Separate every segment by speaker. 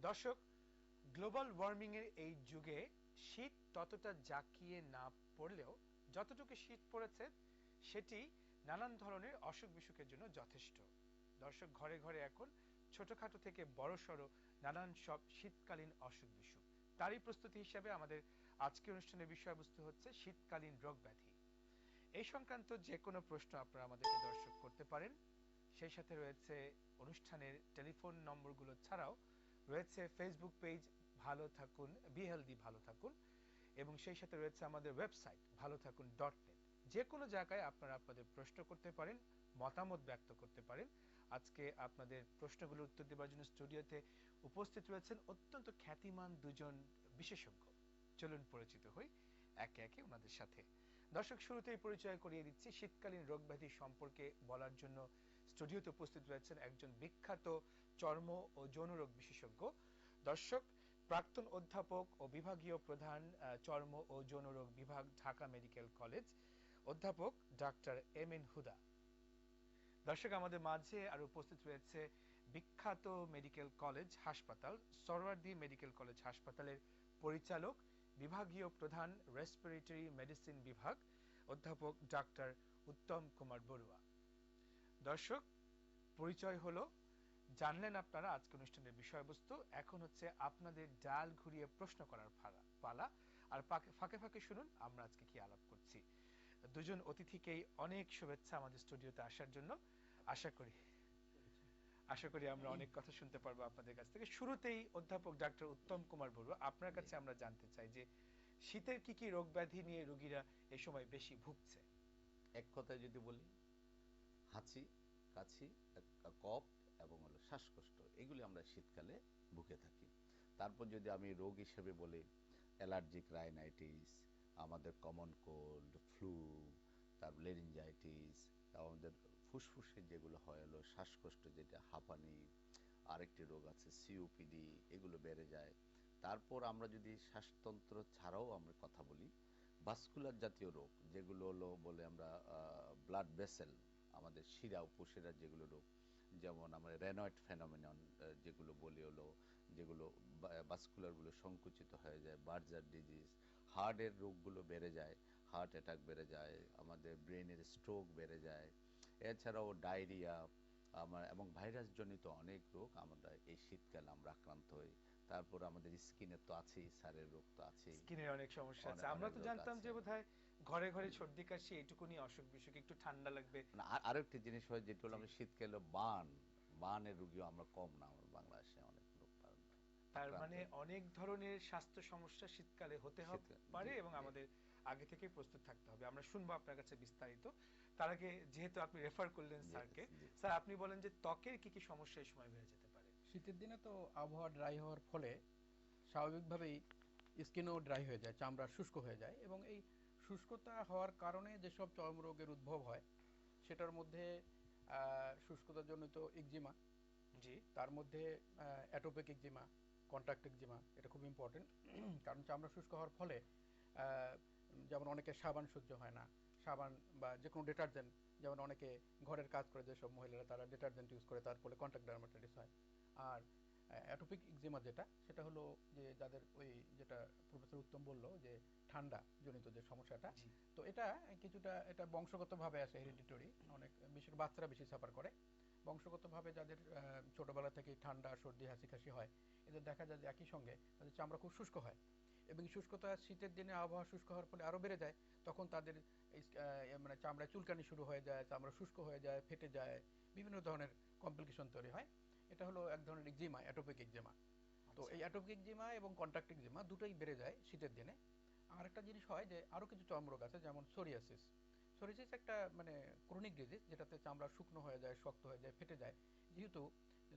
Speaker 1: দর্শক, global warming এর এই যুগে শীত ততটা জাঁকিয়ে না পড়লেও যতটুকু শীত পড়েছে সেটি নানান ধরনের অসুখ বিসুখের জন্য যথেষ্ট। দর্শক, ঘরে ঘরে এখন ছোটখাটো থেকে বড়সড় নানান সব শীতকালীন অসুখ বিসুখ। তারই প্রস্তুতি হিসাবে আমাদের আজকের অনুষ্ঠানের বিষয়বস্তু হচ্ছে শীতকালীন রোগ ব্যাধি। এই সংক্রান্ত যে কোনো প্রশ্ন আপনারা আমাদেরকে দর্শক করতে পারেন। সেই সাথে রয়েছে অনুষ্ঠানের টেলিফোন নম্বরগুলো ছাড়াও রয়েছে ফেসবুক পেজ ভালো থাকুন বি হেলদি ভালো থাকুন, এবং সেই সাথে রয়েছে আমাদের ওয়েবসাইট ভালো থাকুন .net। যে কোনো জায়গায় আপনারা আপনাদের প্রশ্ন করতে পারেন, মতামত ব্যক্ত করতে পারেন। আজকে আপনাদের প্রশ্নগুলোর উত্তর দেওয়ার জন্য স্টুডিওতে উপস্থিত রয়েছেন অত্যন্ত খ্যাতিমান দুজন বিশেষজ্ঞ। চলুন পরিচিত হই একে একে ওনাদের সাথে। দর্শক, শুরুতেই পরিচয় করিয়ে দিচ্ছি। শীতকালীন রোগ ব্যাধি সম্পর্কে বলার জন্য স্টুডিওতে উপস্থিত রয়েছেন একজন বিখ্যাত চর্ম ও যৌন রোগ বিশেষজ্ঞ। দর্শক, প্রাক্তন অধ্যাপক ও বিভাগীয় প্রধান, চর্ম ও যৌন রোগ বিভাগ, ঢাকা মেডিকেল কলেজ, অধ্যাপক ডাক্তার এম.এন. হুদা। দর্শক, আমাদের মাঝে আর উপস্থিত রয়েছে বিখ্যাত মেডিকেল কলেজ হাসপাতাল সরওয়ার্দী মেডিকেল কলেজ হাসপাতালের পরিচালক, বিভাগীয় প্রধান, রেসপিরেটরি মেডিসিন বিভাগ, অধ্যাপক ডাক্তার উত্তম কুমার বড়ুয়া। দর্শক, পরিচয় হলো, জানলেন আপনারা আজকে অনুষ্ঠানের বিষয়বস্তু। এখন হচ্ছে আপনাদের ডায়াল ঘুরিয়ে প্রশ্ন করার পালা। আর ফাঁকে ফাঁকে শুনুন আমরা আজকে কি আলাপ করছি। দুজন অতিথিকেই অনেক শুভেচ্ছা আমাদের স্টুডিওতে আসার জন্য। আশা করি আমরা অনেক কথা শুনতে পারবো আপনাদের কাছ থেকে। শুরুতেই অধ্যাপক ডাক্তার উত্তম কুমার বড়ুয়া, আপনার কাছে আমরা জানতে চাই যে শীতের কি কি রোগ ব্যাধি নিয়ে রোগীরা এই সময় বেশি ভুগছে।
Speaker 2: এক কথায় যদি বলি, হাঁচি, কাশি, কফ এবং হলো শ্বাসকষ্ট, এগুলি আমরা শীতকালে ভুগে থাকি। তারপর যদি আমি রোগ হিসেবে বলি, অ্যালার্জিক রাইনাইটিস, আমাদের কমন কোল্ড, ফ্লু, তারপর লেরিনজাইটিস, আমাদের ফুসফুসের যেগুলো হয় হলো শ্বাসকষ্ট, যেটা হাঁপানি, আরেকটি রোগ আছে সিওপিডি, এগুলো বেড়ে যায়। তারপর আমরা যদি শ্বাসতন্ত্র ছাড়াও আমরা কথা বলি, ভাস্কুলার জাতীয় রোগ যেগুলো হলো বলে আমরা ব্লাড ভেসেল, আমাদের শিরা উপশিরার যেগুলো রোগ, যেমন আমরা রেনয়েড ফেনোমেনন যেগুলো বলি হলো, যেগুলো ভাস্কুলারগুলো সংকুচিত হয়ে যায়, বার্জার ডিজিজ, হার্টের রোগগুলো বেড়ে যায়, হার্ট অ্যাটাক বেড়ে যায়, আমাদের ব্রেনের স্ট্রোক বেড়ে যায়, এছাড়াও ডায়রিয়া এবং ভাইরাস জনিত অনেক রোগ আমরা এই শীতকালে আমরা আক্রান্ত হই। তারপর আমাদের স্কিনের তো আছেই, সারের রোগ তো আছেই,
Speaker 1: স্কিনের অনেক সমস্যা আছে। আমরা তো জানতাম যে বোধহয় ঘরে ঘরে সর্দি কাশি এইটুকুনি অসুখ বিসুখ, একটু ঠান্ডা লাগবে।
Speaker 2: আরো একটি জিনিস হয় যেটা হলো আমরা শীতকালে বানের রোগীও আমরা কম না, আমরা বাংলাদেশে অনেক লোক
Speaker 1: তার মানে অনেক ধরনের স্বাস্থ্য সমস্যা শীতকালে হতে পারে এবং আমাদের আগে থেকেই প্রস্তুত থাকতে হবে। আমরা শুনবো আপনার কাছে বিস্তারিত। তার আগে যেহেতু আপনি রেফার করলেন স্যারকে, স্যার আপনি বলেন যে ত্বকের কি কি সমস্যা এই সময় বেড়ে যেতে পারে।
Speaker 3: শীতের দিনে তো আবহাওয়া ড্রাই হওয়ার ফলে স্বাভাবিকভাবেই স্কিনও ড্রাই হয়ে যায়, চামড়া শুষ্ক হয়ে যায়, এবং এই শুষ্কতা হওয়ার কারণে যেসব চর্মরোগের উদ্ভব হয় সেটার মধ্যে শুষ্কতাজনিত এক্সিমা,
Speaker 1: জি,
Speaker 3: তার মধ্যে অ্যাটোপিক এক্সিমা, কন্ট্রাক্ট এক্সিমা, এটা খুব ইম্পর্টেন্ট। কারণ চামড়া শুষ্ক হওয়ার ফলে যেমন অনেকে সাবান সহ্য হয় না, সাবান বা যে কোনো ডিটারজেন্ট, যেমন অনেকে ঘরের কাজ করে যেসব মহিলারা তারা ডিটারজেন্ট ইউজ করে, তার ফলে কন্ট্রাক্ট ডার্মাটাইটিস হয়। আর অ্যাটোপিক এক্সিমা সেটা হলো যে যাদের ওই যেটা প্রফেসর উত্তম বললো যে ঠান্ডা জনিত যে সমস্যাটা, তো এটা বংশগতভাবে আসে, হেরিডিটরি, অনেক বিশেষ বাচ্চারা বেশি সাফার করে। বংশগতভাবে যাদের ছোটবেলা থেকে ঠান্ডা, সর্দি, হাঁচি কাশি হয়, এদের দেখা যায় যে একই সঙ্গে তাদের চামড়া খুব শুষ্ক হয়, এবং শুষ্কতা শীতের দিনে আবহাওয়া শুষ্ক হওয়ার ফলে আরও বেড়ে যায়। তখন তাদের মানে চামড়ায় চুলকানি শুরু হয়ে যায়, চামড়া শুষ্ক হয়ে যায়, ফেটে যায়, বিভিন্ন ধরনের কমপ্লিকেশন তৈরি হয়। এটা হলো এক ধরনের এক্সিমা, অ্যাটোপিক এক্সিমা। তো এই অ্যাটোপিক এক্সিমা এবং কন্ট্রাক্ট এক্সিমা দুটোই বেড়ে যায় শীতের দিনে। আর একটা জিনিস হয় যে আরও কিছু চর্মরোগ আছে, যেমন সোরিয়াসিস। সোরিয়াসিস একটা মানে ক্রনিক ডিজিজ, যেটাতে চামড়া শুকনো হয়ে যায়, শক্ত হয়ে যায়, ফেটে যায়। যেহেতু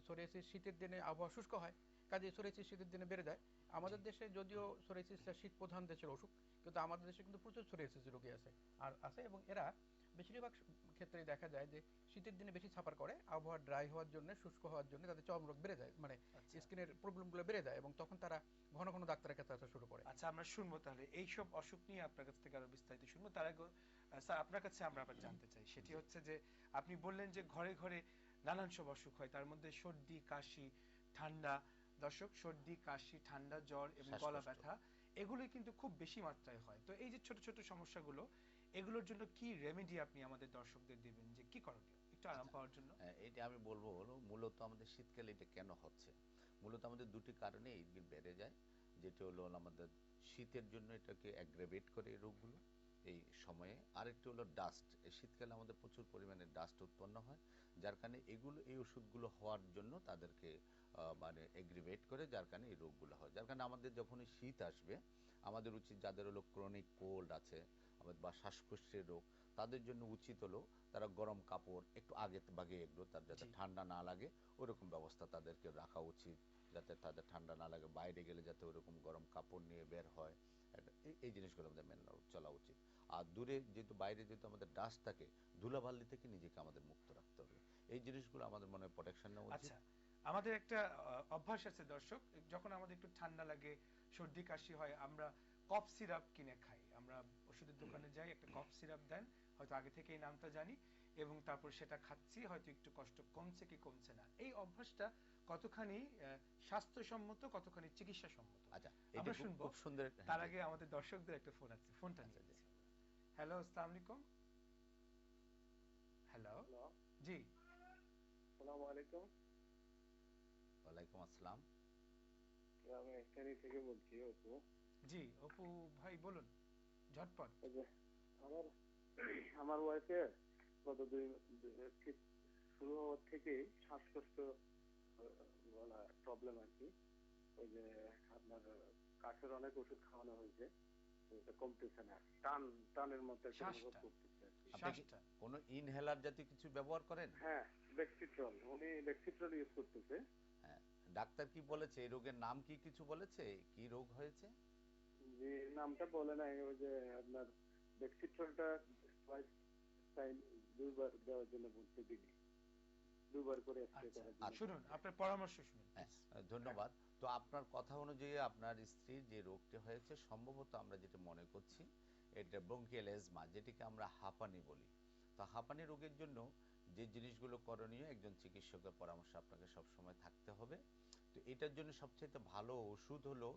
Speaker 3: সোরিয়াসিস শীতের দিনে আবহাওয়া শুষ্ক হয়, কাজে সোরিয়াসিস শীতের দিনে বেড়ে যায়। আমাদের দেশে যদিও সোরিয়াসিসটা শীত প্রধান দেশের অসুখ, কিন্তু আমাদের দেশে কিন্তু প্রচুর সোরিয়াসিস রোগী আছে, এবং এরা বেশিরভাগ ক্ষেত্রেই দেখা যায় যে শীতের দিনে বেশি সাফার করে। আবহাওয়া ড্রাই হওয়ার জন্য, শুষ্ক হওয়ার জন্য তাদের চর্মরোগ বেড়ে যায়, মানে স্কিনের প্রবলেমগুলো বেড়ে যায়, এবং তখন তারা ঘন ঘন ডাক্তারের কাছে আসা শুরু করে।
Speaker 1: আচ্ছা, আমরা শুনবো তাহলে এইসব অসুখ নিয়ে আপনার কাছ থেকে আরো বিস্তারিত শুনবো। তার আগে স্যার আপনার কাছে আমরা আবার জানতে চাই, সেটি হচ্ছে যে আপনি বললেন যে ঘরে ঘরে নানান সব অসুখ হয়, তার মধ্যে সর্দি, কাশি, ঠান্ডা, দর্শক সর্দি কাশি ঠান্ডা জ্বর এবং
Speaker 2: শ্বাসকষ্ট।
Speaker 1: গলা ব্যথা এগুলোই কিন্তু খুব বেশি মাত্রায় হয়। তো এই যে ছোট ছোট সমস্যাগুলো, এগুলোর জন্য কি রেমেডি আপনি আমাদের দর্শকদের দিবেন, যে কি করণীয় একটু আরাম
Speaker 2: আচ্ছা,
Speaker 1: পাওয়ার জন্য?
Speaker 2: এটা আমি বলবো হলো মূলত আমাদের শীতকালে এটা কেন হচ্ছে। মূলত আমাদের দুটি কারণে এইগুলো বেড়ে যায়। যেটা হলো আমাদের শীতের জন্য এটাকে অ্যাগ্রাভেট করে এই রোগগুলো এই সময়ে। আরেকটি হলো ডাস্ট। এই শীতকালে আমাদের প্রচুর পরিমাণে ডাস্ট উৎপন্ন হয়, যার কারণে এই ওষুধগুলো হওয়ার জন্য তাদেরকে মানে এগ্রিভেট করে, যার কারণে এই রোগগুলো হয়। যার কারণে আমাদের যখনই শীত আসবে, আমাদের উচিত যাদের হলো ক্রনিক কোল্ড আছে আমাদের বা শ্বাসকষ্টের রোগ, তাদের জন্য উচিত হলো তারা গরম কাপড় একটু আগে ভাগে এগুলো তার যাতে
Speaker 1: জি।
Speaker 2: ঠান্ডা না লাগে ওরকম ব্যবস্থা তাদেরকে রাখা উচিত, যাতে তাদের ঠান্ডা না লাগে। বাইরে গেলে যাতে ওরকম গরম কাপড় নিয়ে বের হয়, এই জিনিসগুলো আমাদের মেনে চলা উচিত। আর দূরে যেহেতু বাইরে যেহেতু আমাদের ডাস্ট থাকে, ধুলাবালি থেকে নিজেকে আমাদের মুক্ত রাখতে হবে। এই জিনিসগুলো আমাদের মনে হয় প্রোটেকশন নেওয়া উচিত।
Speaker 1: আচ্ছা, আমাদের একটা অভ্যাস আছে দর্শক, যখন আমাদের একটু ঠান্ডা লাগে, সর্দি কাশি হয়, আমরা কফ সিরাপ কিনে খাই। আমরা ওষুধের দোকানে যাই, একটা কফ সিরাপ দেন, হয়তো আগে থেকে এই নামটা জানি, এবং তারপর সেটা খাচ্ছি, হয়তো একটু কষ্ট কমছে কি কমছে না। এই অভ্যাসটা কতখানি স্বাস্থ্যসম্মত, কতখানি চিকিৎসা সম্মত
Speaker 2: আচ্ছা, এটা
Speaker 1: আমরা
Speaker 2: খুব
Speaker 1: শুনবো।
Speaker 2: খুব সুন্দর।
Speaker 1: তার
Speaker 2: জি,
Speaker 1: আগে আমাদের দর্শকদের একটা ফোন আছে, ফোনটা
Speaker 2: আচ্ছা,
Speaker 1: নিয়ে
Speaker 2: জি।
Speaker 1: নিচ্ছি। হ্যালো, আসসালামু আলাইকুম। হ্যালো।
Speaker 4: হ্যালো,
Speaker 1: জি।
Speaker 4: আসসালামু আলাইকুম।
Speaker 2: ওয়ালাইকুম আসসালাম।
Speaker 4: আমি এখানি থেকে বলছি অপু।
Speaker 1: জি অপু ভাই বলুন ঝটপট।
Speaker 4: এই যে আমার আমার ওয়াইফের গত শীত শুরু হওয়ার থেকেই শ্বাসকষ্ট বলা প্রবলেম আর কি। ওই যে আপনার কাশের অনেক ওষুধ খাওয়ানো হয়েছে, এটা কমতেছে না। টানের মতো একটা অনুভব
Speaker 1: শ্বাসটা
Speaker 4: করতেছে আর কি।
Speaker 2: আপনি কি
Speaker 1: শ্বাসটা
Speaker 2: কোনো ইনহেলার জাতীয় কিছু ব্যবহার করেন?
Speaker 4: হ্যাঁ, উনি বেক্সিট্রল ইউজ করতেছে।
Speaker 2: হ্যাঁ, ডাক্তার কি বলেছে, এই রোগের নাম কি কিছু বলেছে, কি রোগ হয়েছে?
Speaker 4: যে নামটা বলে নাই, ওই যে আপনার বেক্সিট্রলটা টুয়াইস টাইম, দুইবার দেওয়ার জন্য বলতে দিনে, দুবার করে স্প্রে
Speaker 1: আচ্ছা,
Speaker 4: করার জন্য
Speaker 2: আচ্ছা,
Speaker 1: শুনুন
Speaker 4: বলছে।
Speaker 1: আপনার পরামর্শ শুনুন
Speaker 2: হ্যাঁ,
Speaker 1: প্লিজ।
Speaker 2: ধন্যবাদ। তো আপনার কথা অনুযায়ী আপনার স্ত্রীর যে রোগটি হয়েছে, সম্ভবত আমরা যেটা মনে করছি এটা ব্রঙ্কিয়াল এজমা, যেটিকে আমরা হাঁপানি বলি। তো হাঁপানি রোগের জন্য যে জিনিসগুলো করণীয়, একজন চিকিৎসকের পরামর্শ আপনাকে সবসময় থাকতে হবে। তো এটার জন্য সবচেয়ে ভালো ওষুধ হলো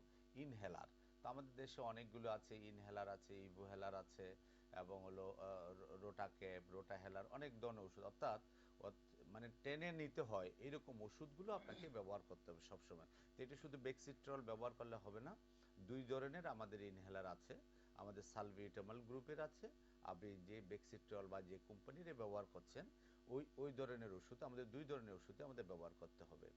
Speaker 2: ইনহেলার। তো আমাদের দেশে অনেকগুলো আছে, ইনহেলার আছে, ইভোহেলার আছে, এবং হলো রোটাক্যাপ, রোটাহেলার, অনেক ধরনের ওষুধ। অর্থাৎ মানে টেনে নিতে হয় এরকম ওষুধগুলো আপনাকে ব্যবহার করতে হবে সবসময়। তো এটা শুধু বেক্সিট্রল ব্যবহার করলে হবে না। দুই ধরনের আমাদের ইনহেলার আছে, আমাদের সালবিউটামল গ্রুপের আছে। আপনি যে বেক্সিট্রল বা যে কোম্পানির ব্যবহার করছেন, ওই ধরনের ওষুধ, আমাদের দুই ধরনের ওষুধই আমাদের ব্যবহার করতে হবে।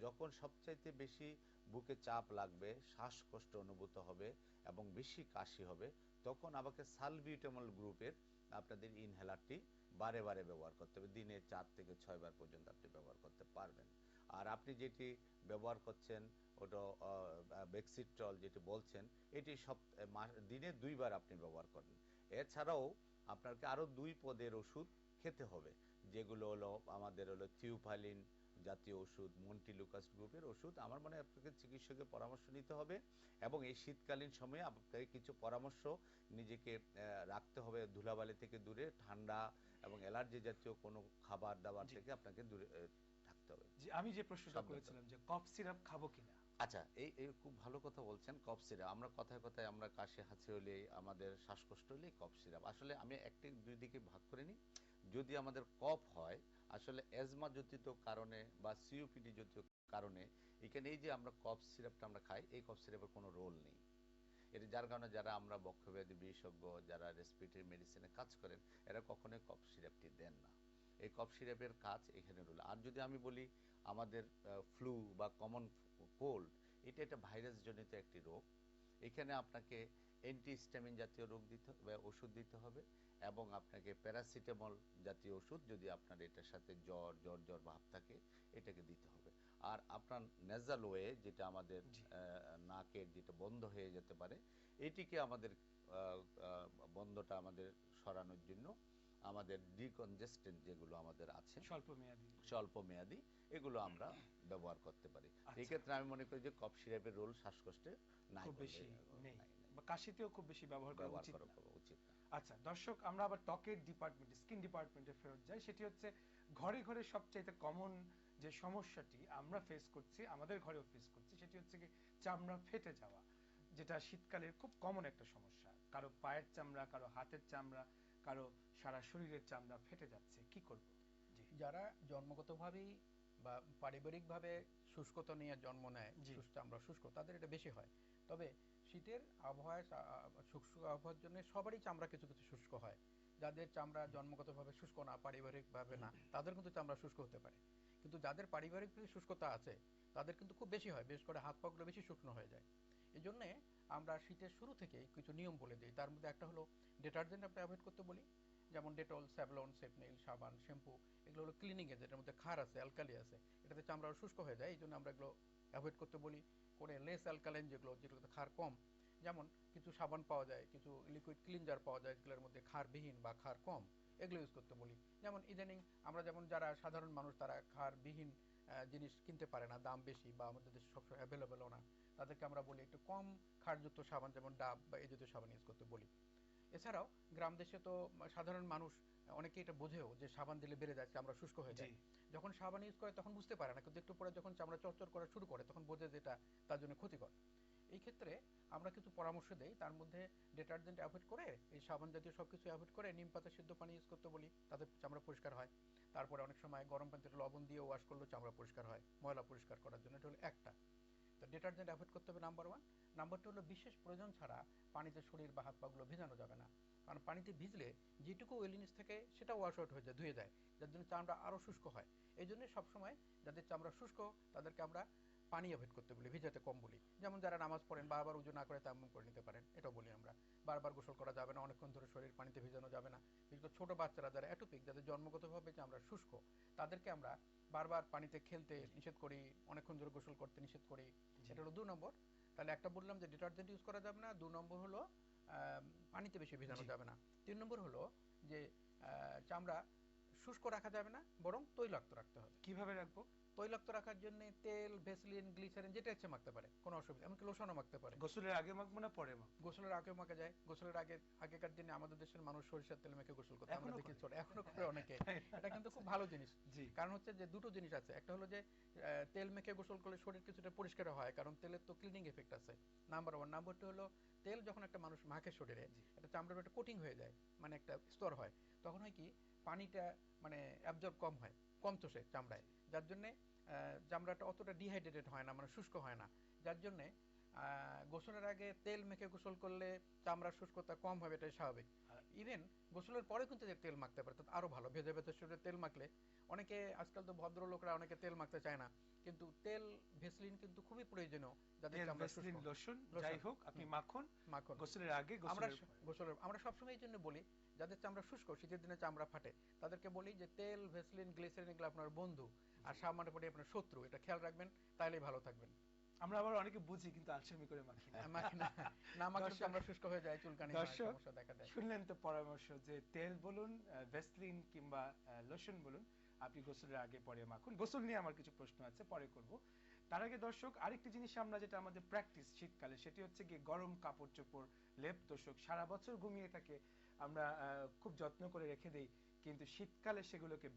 Speaker 2: যখন সবচাইতে বেশি বুকে চাপ লাগবে, শ্বাসকষ্ট অনুভূত হবে এবং বেশি কাশি হবে, তখন আমাকে সালবিউটামল গ্রুপের আপনাদের ইনহেলারটি বারে বারে ব্যবহার করতে হবে। দিনে 4 থেকে 6 বার পর্যন্ত আপনি ব্যবহার করতে পারবেন। আর আপনি যেটি ব্যবহার করছেন ওটা বেক্সিট্রল যেটি বলছেন, এটি দিনে 2 বার আপনি ব্যবহার করেন। এছাড়াও আপনাকে আরো 2 পদের ওষুধ খেতে হবে, যেগুলো হলো আমাদের হলো থিওফাইলিন জাতীয় ওষুধ, মন্টিলুকাস গ্রুপের ওষুধ। আমার মনে হয় আপনাকে চিকিৎসকের পরামর্শ নিতে হবে, এবং এই শীতকালীন সময়ে আপনাকে কিছু পরামর্শ নিজেকে রাখতে হবে। ধুলাবালি থেকে দূরে, ঠান্ডা এবং অ্যালার্জি জাতীয় কোনো খাবার দাবার
Speaker 1: জি
Speaker 2: থেকে আপনাকে দূরে থাকতে হবে,
Speaker 1: জি, আমি যে প্রশ্নটা
Speaker 2: সাবধান থাকতে
Speaker 1: করেছিলাম
Speaker 2: হবে।
Speaker 1: যে কফ সিরাপ খাবো কিনা।
Speaker 2: আচ্ছা, এই এই খুব ভালো কথা বলছেন। কফ সিরাপ আমরা কথায় কথায় আমরা কাশি হাঁচি হলে, আমাদের শ্বাসকষ্ট হলে কফ সিরাপ, আসলে আমি একটি দুই দিকে ভাগ করে নিই। যদি আমাদের কফ হয়, আসলে অ্যাজমা জনিত কারণে বা সিওপিডি জনিত কারণে, এখানে এই যে আমরা কফ সিরাপটা আমরা খাই, এই কফ সিরাপের কোনো রোল নেই। এটা যার কারণে যারা আমরা বক্ষব্যাধি বিশেষজ্ঞ, যারা রেসপিরেটরি মেডিসিনে কাজ করেন, এরা কখনোই কফ সিরাপটি দেন না। এই কফ সিরাপের কাজ এখানে রোল। আর যদি আমি বলি আমাদের ফ্লু বা কমন কোল্ড, এটা একটা ভাইরাস জনিত একটি রোগ। এখানে আপনাকে অ্যান্টিহিস্টামিন জাতীয় রোগ দিতে হবে, ওষুধ দিতে হবে, এবং আপনাকে প্যারাসিটামল জাতীয় ওষুধ, যদি আপনার এটার সাথে জ্বর জ্বর জ্বর ভাব থাকে, এটাকে দিতে হবে। আর আপনার নেজাল ওয়ে, যেটা আমাদের
Speaker 1: জি
Speaker 2: নাকের যেটা বন্ধ হয়ে যেতে পারে, এটিকে আমাদের বন্ধটা আমাদের সরানোর জন্য আমাদের ডিকনজেস্টেন্ট যেগুলো আমাদের আছে
Speaker 1: স্বল্প মেয়াদী।
Speaker 2: স্বল্প মেয়াদি, এগুলো আমরা ব্যবহার করতে পারি। এই
Speaker 1: আচ্ছা,
Speaker 2: ক্ষেত্রে আমি মনে করি যে কফ সিরাপের রোল শ্বাসকষ্টে নাই
Speaker 1: খুব
Speaker 2: বললে
Speaker 1: বেশি নেই,
Speaker 2: নাই,
Speaker 1: বা কাশিতেও খুব বেশি ব্যবহার করা
Speaker 2: ব্যবহার
Speaker 1: উচিত
Speaker 2: করা
Speaker 1: না।
Speaker 2: উচিত না।
Speaker 1: আচ্ছা দর্শক, আমরা আবার ত্বকের ডিপার্টমেন্টে, স্কিন ডিপার্টমেন্টে ফেরত যাই। সেটি হচ্ছে ঘরে ঘরে সবচাইতে কমন যে সমস্যাটি আমরা ফেস করছি, আমাদের ঘরেও ফেস করছি, সেটি হচ্ছে কি চামড়া ফেটে যাওয়া, যেটা শীতকালের খুব কমন একটা সমস্যা। কারো পায়ের চামড়া, কারো হাতের চামড়া, কারো সারা শরীরের চামড়া ফেটে যাচ্ছে, কি করব? জি
Speaker 3: যারা জন্মগতভাবেই বা পারিবারিকভাবে শুষ্কতা নিয়ে জন্ম নেয়,
Speaker 1: জি
Speaker 3: চামড়া শুষ্ক, তাদের এটা বেশি হয়। তবে শীতের আবহাওয়ায় শুষ্ক আবহাওয়ার জন্য সবারই চামড়া কিছু কিছু শুষ্ক হয়। যাদের চামড়া জন্মগতভাবে শুষ্ক না, পারিবারিকভাবে না, তাদের কিন্তু চামড়া শুষ্ক হতে পারে। কিন্তু যাদের পারিবারিক শুষ্কতা আছে তাদের কিন্তু খুব বেশি হয়, বিশেষ করে হাত পাগুলো বেশি শুকনো হয়ে যায়। এই জন্যে আমরা শীতের শুরু থেকেই কিছু নিয়ম বলে দিই। তার মধ্যে একটা হলো ডিটারজেন্ট আমরা অ্যাভয়েড করতে বলি, যেমন ডেটল, স্যাভলন, সেপনিল, সাবান, শ্যাম্পু। এগুলো হলো ক্লিনিং এজেন্ট, এটার মধ্যে ক্ষার আছে, অ্যালকালি আছে, এটাতে চামড়া শুষ্ক হয়ে যায়, এই জন্য আমরা এগুলো অ্যাভয়েড করতে বলি। করে লেস অ্যালকালাইন যেগুলোতে ক্ষার কম, যেমন কিছু সাবান পাওয়া যায়, কিছু লিকুইড ক্লিনজার পাওয়া যায় যেগুলোর মধ্যে ক্ষারবিহীন বা ক্ষার কম, এগুলো ইউজ করতে বলি। যেমন ইদানিং আমরা যেমন যারা সাধারণ মানুষ তারা ক্ষারবিহীন জিনিস কিনতে পারে না, দাম বেশি বা আমাদের দেশে সবসময় অ্যাভেলেবেলও না, তাদেরকে আমরা বলি একটু কম ক্ষারযুক্ত সাবান যেমন ডাব বা এই জাতীয় সাবান ইউজ করতে বলি। এছাড়াও গ্রাম দেশে তো সাধারণ মানুষ অনেকেই এটা বোঝেও যে সাবান দিলে বেড়ে যায়, চামড়া শুষ্ক হয়ে
Speaker 1: জি
Speaker 3: যায়। যখন সাবান ইউজ করে তখন বুঝতে পারে না, কিন্তু একটু পরে যখন চামড়া চরচর করা শুরু করে তখন বোঝে যে এটা তার জন্য ক্ষতিকর। এই ক্ষেত্রে আমরা কিছু পরামর্শ দেই, তার মধ্যে ডিটারজেন্ট অ্যাভয়েড করে, এই সাবান জাতীয় সবকিছু অ্যাভয়েড করে নিম পাতা সিদ্ধ পানি ইউজ করতে বলি, তাতে চামড়া পরিষ্কার হয়। তারপরে অনেক সময় গরম পানিতে লবণ দিয়ে ওয়াশ করলেও চামড়া পরিষ্কার হয়, ময়লা পরিষ্কার করার জন্য। এটা হলো একটা। তো ডিটারজেন্ট অ্যাভয়েড করতে হবে নাম্বার ওয়ান। নাম্বার টু হলো বিশেষ প্রয়োজন ছাড়া পানিতে শরীর বা হাত পাগুলো ভেজানো যাবে না। কারণ পানিতে ভিজলে যেটুকু ওয়েলিনেস থাকে সেটা ওয়াশ আউট হয়ে যায়, ধুয়ে যায়, যার জন্য চামড়া আরও শুষ্ক হয়। এই জন্য সবসময় যাদের চামড়া শুষ্ক তাদেরকে আমরা পানি অ্যাভয়েড করতে বলি, ভিজাতে কম বলি। যেমন যারা নামাজ পড়েন বারবার উজু না করে তায়াম্মুম করে নিতে পারেন, এটাও বলি আমরা। বারবার গোসল করা যাবে না, অনেকক্ষণ ধরে শরীর পানিতে ভিজানো যাবে না। বিশেষ করে ছোট বাচ্চারা যারা অ্যাটোপিক, যাদের জন্মগতভাবে চামড়া শুষ্ক, তাদেরকে আমরা বারবার পানিতে খেলতে নিষেধ করি, অনেকক্ষণ ধরে গোসল করতে নিষেধ করি।
Speaker 1: জি
Speaker 3: এটা হলো 2 নম্বর। তাহলে একটা বললাম যে ডিটারজেন্ট ইউজ করা যাবে না, 2 নম্বর হলো পানিতে বেশি ভেজানো
Speaker 1: জি
Speaker 3: যাবে না। 3 নম্বর হলো যে চামড়া শুষ্ক রাখা যাবে না, বরং তৈলাক্ত রাখতে হবে।
Speaker 1: কিভাবে রাখবো?
Speaker 3: তৈলাক্ত রাখার জন্য তেল, ভেসলিন, গ্লিসারিন যেটা ইচ্ছে মাখতে পারে, কোনো অসুবিধা, এমনকি লোশনও মাখতে পারে।
Speaker 1: গোসলের আগে মাখবো না পরে মাখবো?
Speaker 3: গোসলের আগে মাখা যায়। গোসলের আগে, আগেকার দিনে আমাদের দেশের মানুষ সরিষার তেল মেখে গোসল করতো, আমরা
Speaker 1: এখনো
Speaker 3: দেখি
Speaker 1: করে?
Speaker 3: চলে, এখনো করে অনেকে। এটা কিন্তু খুব ভালো জিনিস।
Speaker 1: জি
Speaker 3: কারণ হচ্ছে যে দুটো জিনিস আছে, একটা হলো যে তেল মেখে গোসল করলে শরীর কিছুটা পরিষ্কার হয়, কারণ তেলের তো ক্লিনিং এফেক্ট আছে, নাম্বার ওয়ান। নাম্বার টু হলো তেল যখন একটা মানুষ মাখে শরীরে,
Speaker 1: জি
Speaker 3: এটা চামড়ার একটা কোটিং হয়ে যায়, মানে একটা স্তর হয়, তখন হয় কি পানিটা মানে অ্যাবজর্ব কম হয়, কম চষে চামড়ায়, যার জন্যে চামড়াটা অতটা ডিহাইড্রেটেড হয় না, মানে শুষ্ক হয় না। যার জন্যে গোসলের আগে তেল মেখে গোসল করলে চামড়ার শুষ্কতা কম হবে, এটাই স্বাভাবিক।
Speaker 1: আর
Speaker 3: ইভেন গোসলের পরে কিন্তু যে তেল মাখতে পারে তাতে আরো ভালো, ভেজে ভেজে শরীরে তেল মাখলে, অনেকে আজকাল তো ভদ্রলোকরা অনেকে তেল মাখতে চায় না, কিন্তু তেল, ভেসলিন কিন্তু খুবই প্রয়োজনীয় যাদের
Speaker 1: তেল,
Speaker 3: চামড়া শুষ্ক।
Speaker 1: ভেসলিন, লোশন যাই
Speaker 3: লোশন,
Speaker 1: হোক আপনি
Speaker 3: হুম,
Speaker 1: মাখন
Speaker 3: মাখন।
Speaker 1: গোসলের আগে
Speaker 3: আমরা
Speaker 1: গোসলের পরে।
Speaker 3: আমরা সবসময় এই জন্য বলি, যাদের চামড়া শুষ্ক, শীতের দিনে চামড়া ফাটে, তাদেরকে বলি যে তেল, ভেসলিন, গ্লিসারিন এগুলো আপনার বন্ধু, আর সাবানের পরে আপনার শত্রু, এটা খেয়াল রাখবেন, তাইলেই ভালো থাকবেন।
Speaker 1: আমরা আবার অনেকে বুঝি কিন্তু আলসেমি করে মাখি না।
Speaker 3: মাখি না, না মাখলে
Speaker 1: দর্শক
Speaker 3: চামড়া শুষ্ক হয়ে যায়, চুলকানি হয়,
Speaker 1: দর্শক
Speaker 3: সমস্যা দেখা দেয়।
Speaker 1: শুনলেন তো পরামর্শ, যে তেল বলুন, ভেসলিন কিংবা লোশন বলুন, আপনি গোসলের আগে পরে মাখুন। গোসল নিয়ে আমার কিছু প্রশ্ন আছে, পরে করব। তার আগে দর্শক আরেকটি জিনিস আমরা, যেটা আমাদের প্র্যাকটিস শীতকালে, সেটি হচ্ছে গিয়ে গরম কাপড় চোপড়, লেপ তোষক সারা বছর ঘুমিয়ে থাকে, আমরা খুব যত্ন করে রেখে দেই, কিন্তু শীতকালে সেগুলোকে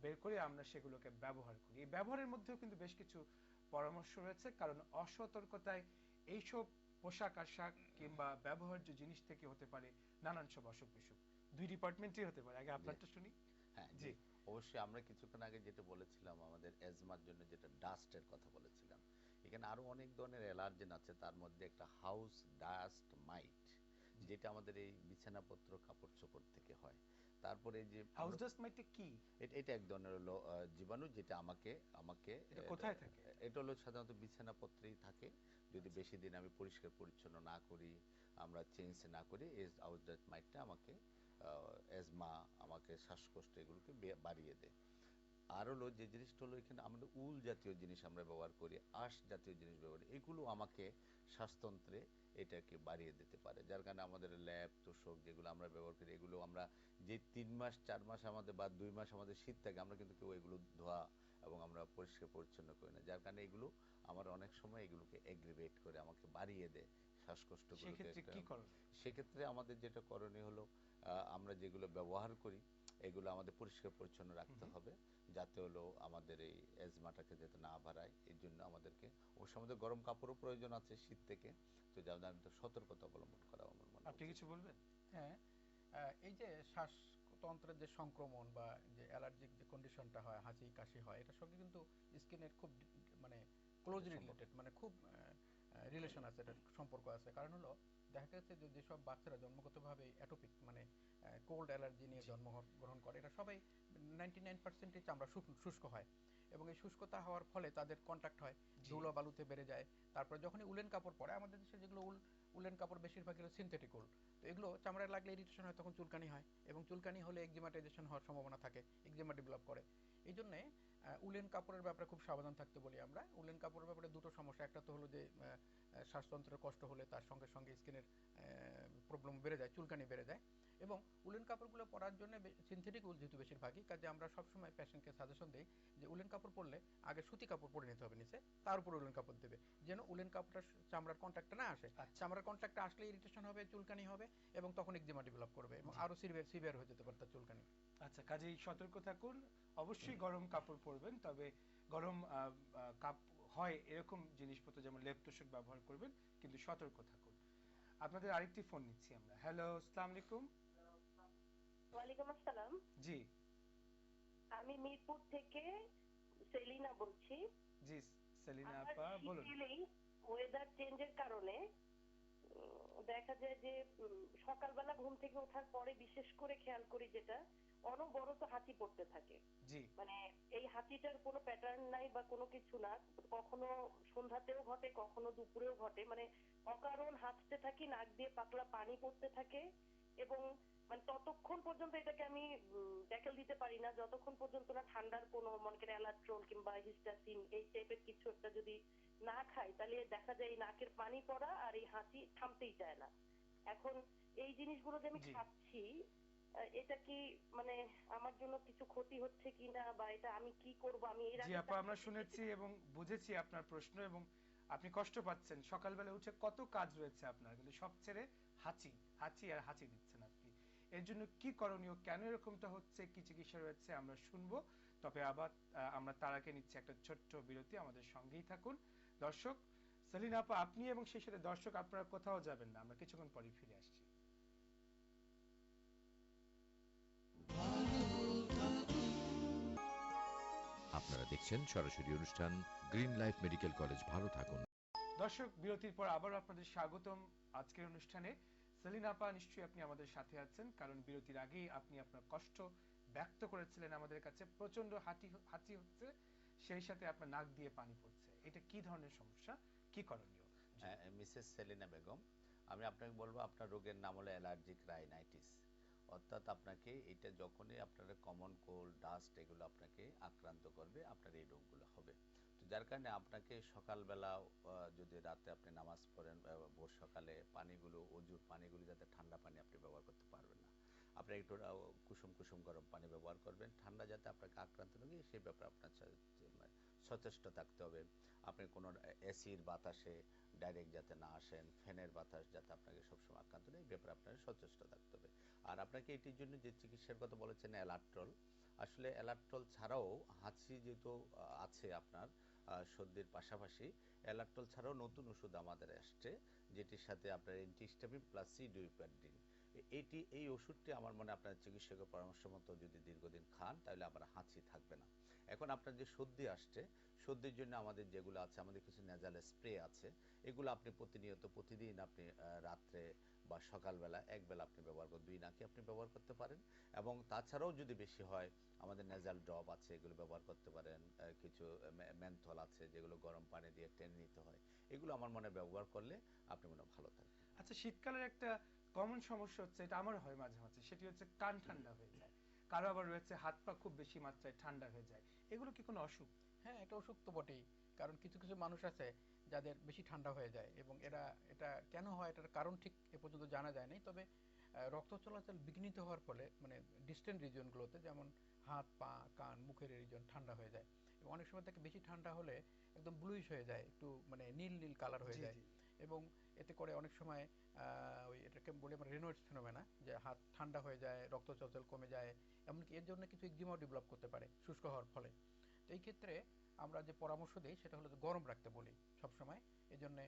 Speaker 1: বের করে আমরা সেগুলোকে ব্যবহার করি। এই ব্যবহারের মধ্যেও কিন্তু বেশ কিছু পরামর্শ রয়েছে, কারণ অসতর্কতায় এইসব পোশাক আশাক কিংবা ব্যবহার্য জিনিস থেকে হতে পারে নানান সব অসুখ বিসুখ। দুই ডিপার্টমেন্টই হতে পারে। আগে আপনারটা শুনি।
Speaker 2: হ্যাঁ
Speaker 1: জি
Speaker 2: জি, অবশ্যই। আমরা কিছুক্ষণ আগে যেটা বলেছিলাম আমাদের অ্যাজমার জন্য যেটা ডাস্টের কথা বলেছিলাম, এখানে আরো অনেক ধরনের অ্যালার্জেন আছে, তার মধ্যে একটা হাউস ডাস্ট মাইট, যেটা আমাদের এই বিছানাপত্র কাপড় চোপড় থেকে হয়। তারপরে যে
Speaker 1: হাউস ডাস্ট মাইটটা কি?
Speaker 2: এটা এক ধরনের হলো জীবাণু, যেটা আমাকে আমাকে
Speaker 1: এটা কোথায় থাকে?
Speaker 2: এটা হলো সাধারণত বিছানাপত্রেই থাকে। যদি বেশি দিন আমি পরিষ্কার পরিচ্ছন্ন না করি, আমরা চেঞ্জ না করি, এই আউটডোর মাইটটা আমাকে অ্যাজমা, আমাকে শ্বাসকষ্ট, এগুলোকে বাড়িয়ে দেয়। আর হলো যে জিনিসটা হলো, এখানে আমাদের উল জাতীয় জিনিস আমরা ব্যবহার করি, আঁশ জাতীয় জিনিস ব্যবহার করি, এগুলো আমাকে শ্বাসতন্ত্রে এটাকে বাড়িয়ে দিতে পারে, যার কারণে আমাদের ল্যাব তোষক যেগুলো আমরা ব্যবহার করি, এগুলো আমরা যে 3 মাস 4 মাস আমাদের বা 2 মাস আমাদের শীত থাকে, আমরা কিন্তু কেউ এগুলো ধোয়া এবং আমরা পরিষ্কার পরিচ্ছন্ন করি না, যার কারণে এগুলো আমার অনেক সময় এগুলোকে এগ্রিভেট করে, আমাকে বাড়িয়ে দেয় শ্বাসকষ্টগুলোকে।
Speaker 1: সেক্ষেত্রে কি করণীয়?
Speaker 2: সেক্ষেত্রে আমাদের যেটা করণীয় হলো, আমরা যেগুলো ব্যবহার করি এগুলো আমাদের পরিষ্কার পরিচ্ছন্ন রাখতে হবে, যাতে হলো আমাদের এই অ্যাজমাটাকে যাতে না বাড়ায়। এই জন্য আমাদেরকে অবশ্য আমাদের গরম কাপড়ও প্রয়োজন আছে শীত থেকে, তো যাতে আমাদের সতর্কতা অবলম্বন করা আমার মনে হয়।
Speaker 1: আপনি কিছু বলবেন?
Speaker 3: হ্যাঁ, এই যে শ্বাসতন্ত্রের যে সংক্রমণ বা যে অ্যালার্জিক যে কন্ডিশনটা হয়, হাঁচি কাশি হয়, এটার সঙ্গে কিন্তু স্কিনের খুব মানে ক্লোজলি রিলেটেড, মানে খুব রিলেশন আছে, এটার সম্পর্ক আছে। কারণ হলো দেখা গেছে যে যেসব বাচ্চারা জন্মগতভাবে অ্যাটোপিক মানে কোল্ড অ্যালার্জি নিয়ে জন্মগ্রহণ করে, এরা সবাই 99% চামড়া শুষ্ক হয়, এবং এই শুষ্কতা হওয়ার ফলে তাদের কন্ট্যাক্ট হয়, ধুলো বালুতে বেড়ে যায়। তারপরে যখনই উলেন কাপড় পরে, আমাদের দেশে যেগুলো উলেন কাপড় বেশিরভাগ হলো সিনথেটিক উল, তো এগুলো চামড়ায় লাগলে ইরিটেশন হয়, তখন চুলকানি হয়, এবং চুলকানি হলে এক্সিমাটাইজেশন হওয়ার সম্ভাবনা থাকে, এক্সিমা ডেভেলপ করে। এই জন্যে উলেন কাপড়ের ব্যাপারে খুব সাবধান থাকতে বলি আমরা। উলেন কাপড়ের ব্যাপারে দুটো সমস্যা, একটা তো হলো যে শ্বাসতন্ত্রের কষ্ট হলে তার সঙ্গে সঙ্গে স্কিনের প্রবলেম বেড়ে যায়, চুলকানি বেড়ে যায়। এবং উলেন কাপড়গুলো পরার জন্য সিনথেটিক উল যেহেতু বেশিরভাগই, কাজে আমরা সবসময় পেশেন্টকে সাজেশন দিই যে উলেন কাপড় পরলে আগে সুতি কাপড় পরে নিতে হবে নিচে, তার উপর উলেন কাপড় দেবে, যেন উলেন কাপড়টা চামড়ার কন্ট্যাক্টে না আসে। চামড়ার কন্ট্যাক্টে আসলে ইরিটেশন হবে, চুলকানি হবে, এবং তখন এক্সিমা ডেভেলপ করবে, এবং আরো সিভিয়ার হয়ে যেতে পারে তার চুলকানি।
Speaker 1: আচ্ছা, কাজেই সতর্ক থাকুন, অবশ্যই গরম কাপড় পরবেন, তবে গরম কাপ হয় এরকম জিনিসপত্র যেমন লেপ তোষক ব্যবহার করবেন, কিন্তু সতর্ক থাকুন। আপনাদের আরেকটি ফোন নিচ্ছি আমরা। হ্যালো, আসসালামু আলাইকুম।
Speaker 5: ওয়ালাইকুম আসসালাম।
Speaker 1: জি
Speaker 5: আমি মিরপুর থেকে সেলিনা বলছি।
Speaker 1: জি, সেলিনা
Speaker 5: আমার
Speaker 1: আপা বলুন।
Speaker 5: শীতেই ওয়েদার চেঞ্জের কারণে দেখা যায় যে সকালবেলা ঘুম থেকে ওঠার পরে বিশেষ করে খেয়াল করি যেটা, অনবরত হাঁচি পড়তে থাকে।
Speaker 1: জি
Speaker 5: মানে এই হাঁচিটার কোনো প্যাটার্ন নাই বা কোনো কিছু না, কখনো সন্ধ্যাতেও ঘটে, কখনো দুপুরেও ঘটে, মানে অকারণ হাঁচতে থাকি, নাক দিয়ে পাতলা পানি পড়তে থাকে, এবং মানে ততক্ষণ পর্যন্ত এটাকে আমি ট্যাকেল দিতে পারি না যতক্ষণ পর্যন্ত না ঠান্ডার কোনো মনে করেন অ্যালাট্রোল কিংবা হিস্টাসিন এই টাইপের কিছু একটা যদি না খাই, তাহলে দেখা যায় এই নাকের পানি পড়া আর এই হাঁচি থামতেই চায় না। এখন এই জিনিসগুলো যে আমি খাচ্ছি, এটা কি মানে আমার জন্য কিছু ক্ষতি হচ্ছে কিনা, বা এটা আমি কি করব? আমি এর
Speaker 1: জি
Speaker 5: আগে
Speaker 1: আপা, আমরা শুনেছি এবং বুঝেছি আপনার প্রশ্ন, এবং আপনি কষ্ট পাচ্ছেন। সকালবেলা উঠে কত কাজ রয়েছে আপনার, কিন্তু সব ছেড়ে হাঁচি হাঁচি আর হাঁচি দিচ্ছেন আপনি। এর জন্য কি করণীয়, কেন এরকমটা হচ্ছে, কি চিকিৎসা রয়েছে আমরা শুনবো। তবে আবার আমরা তার আগে নিচ্ছি একটা ছোট্ট বিরতি, আমাদের সঙ্গেই থাকুন দর্শক। সেলিনা আপা, আপনি এবং সেই সাথে দর্শক আপনারা কোথাও যাবেন না, আমরা কিছুক্ষণ পরে ফিরে আসছি।
Speaker 6: আপনারা দেখছেন সরাসরি অনুষ্ঠান গ্রিন লাইফ মেডিকেল কলেজ। ভালো থাকুন।
Speaker 1: দর্শক, বিরতির পর আবার আপনাদের স্বাগতম আজকের অনুষ্ঠানে। সেলিনা আপা, নিশ্চয়ই আপনি আমাদের সাথে আছেন, কারণ বিরতির আগেই আপনি আপনার কষ্ট ব্যক্ত করেছিলেন আমাদের কাছে। প্রচন্ড হাঁচি হচ্ছে, সেই সাথে আপনার নাক দিয়ে পানি পড়ছে। এটা কি ধরনের সমস্যা, কি করণীয়?
Speaker 2: মিসেস সেলিনা বেগম, আমি আপনাকে বলবো আপনার রোগের নাম হলো অ্যালার্জিক রাইনাইটিস। অর্থাৎ আপনাকে এটা যখনই আপনার কমন কোল্ড ডাস্ট এগুলো আপনাকে আক্রান্ত করবে, আপনার এই রোগগুলো হবে। তো যার কারণে আপনাকে সকালবেলা যদি রাতে আপনি নামাজ পড়েন, ভোর সকালে পানিগুলো, অজুর পানিগুলো যাতে ঠান্ডা পানি আপনি ব্যবহার করতে পারবেন না, আপনি একটু কুসুম কুসুম গরম পানি ব্যবহার করবেন। ঠান্ডা যাতে আপনাকে আক্রান্ত না হয় সেই ব্যাপারে আপনার সচেষ্ট থাকতে হবে। আপনি কোনো এসির বাতাসে ডাইরেক্ট যাতে না আসেন, ফ্যানের বাতাস যাতে আপনাকে সবসময় আক্রান্ত নেই, এই ব্যাপারে আপনাকে সচেষ্ট থাকতে হবে। আর আপনাকে এটির জন্য যে চিকিৎসার কথা বলেছেন অ্যালাট্রল, আসলে অ্যালাট্রল ছাড়াও হাঁচি যেহেতু আছে আপনার সর্দির পাশাপাশি, অ্যালাট্রল ছাড়াও নতুন ওষুধ আমাদের আসছে, যেটির সাথে আপনার অ্যান্টিহিস্টামিন প্লাস সিডুইপ্যারডিন, এই ওষুধটি আমার মনে আপনার চিকিৎসকের পরামর্শ মতো যদি দীর্ঘদিন খান, তাহলে আবার হাঁচি থাকবে না। এখন আপনার যে সর্দি আসছে, সর্দির জন্য আমাদের যেগুলো আছে, আমাদের কিছু নেজাল স্প্রে আছে, এগুলো আপনি প্রতিদিন আপনি রাত্রে বা সকালবেলা একবেলা আপনি ব্যবহার করেন, 2 নাকে আপনি ব্যবহার করতে পারেন। এবং তাছাড়াও যদি বেশি হয়, আমাদের নেজাল ড্রপ আছে, এগুলো ব্যবহার করতে পারেন। কিছু মেন্থল আছে যেগুলো গরম পানি দিয়ে টেনে নিতে হয়, এগুলো আমার মনে ব্যবহার করলে আপনি মনে ভালো থাকবেন।
Speaker 1: আচ্ছা, শীতকালের একটা কমন সমস্যা হচ্ছে, এটা আমার হয় মাঝে মাঝে, সেটি হচ্ছে কান ঠান্ডা হয়ে যায়, কারো আবার রয়েছে হাত পা খুব বেশি মাত্রায় ঠান্ডা হয়ে যায়। এগুলো কি কোনো অসুখ?
Speaker 3: হ্যাঁ, এটা অসুখ তো বটেই। কারণ কিছু কিছু মানুষ আছে যাদের বেশি ঠান্ডা হয়ে যায়, এবং এটা কেন হয় এটার কারণ ঠিক এ পর্যন্ত জানা যায় নাই। তবে রক্ত চলাচল বিঘ্নিত হওয়ার ফলে মানে ডিস্টেন্ট রিজিয়নগুলোতে, যেমন হাত পা কান মুখের রিজিয়ন ঠান্ডা হয়ে যায়, এবং অনেক সময় থেকে বেশি ঠান্ডা হলে একদম ব্লুইশ হয়ে যায়, একটু মানে নীল নীল কালার হয়ে
Speaker 1: জি
Speaker 3: যায়।
Speaker 1: জি
Speaker 3: এবং এতে করে অনেক সময় ওই এটাকে বলি আমরা রেনোয়েটস ফেনোমেনা, যে হাত ঠান্ডা হয়ে যায়, রক্ত চলাচল কমে যায়, এমনকি এর জন্য কিছু এক্সিমাও ডেভেলপ করতে পারে শুষ্ক হওয়ার ফলে। তো এই ক্ষেত্রে আমরা যে পরামর্শ দিই সেটা হলো যে গরম রাখতে বলি সবসময়। এই জন্য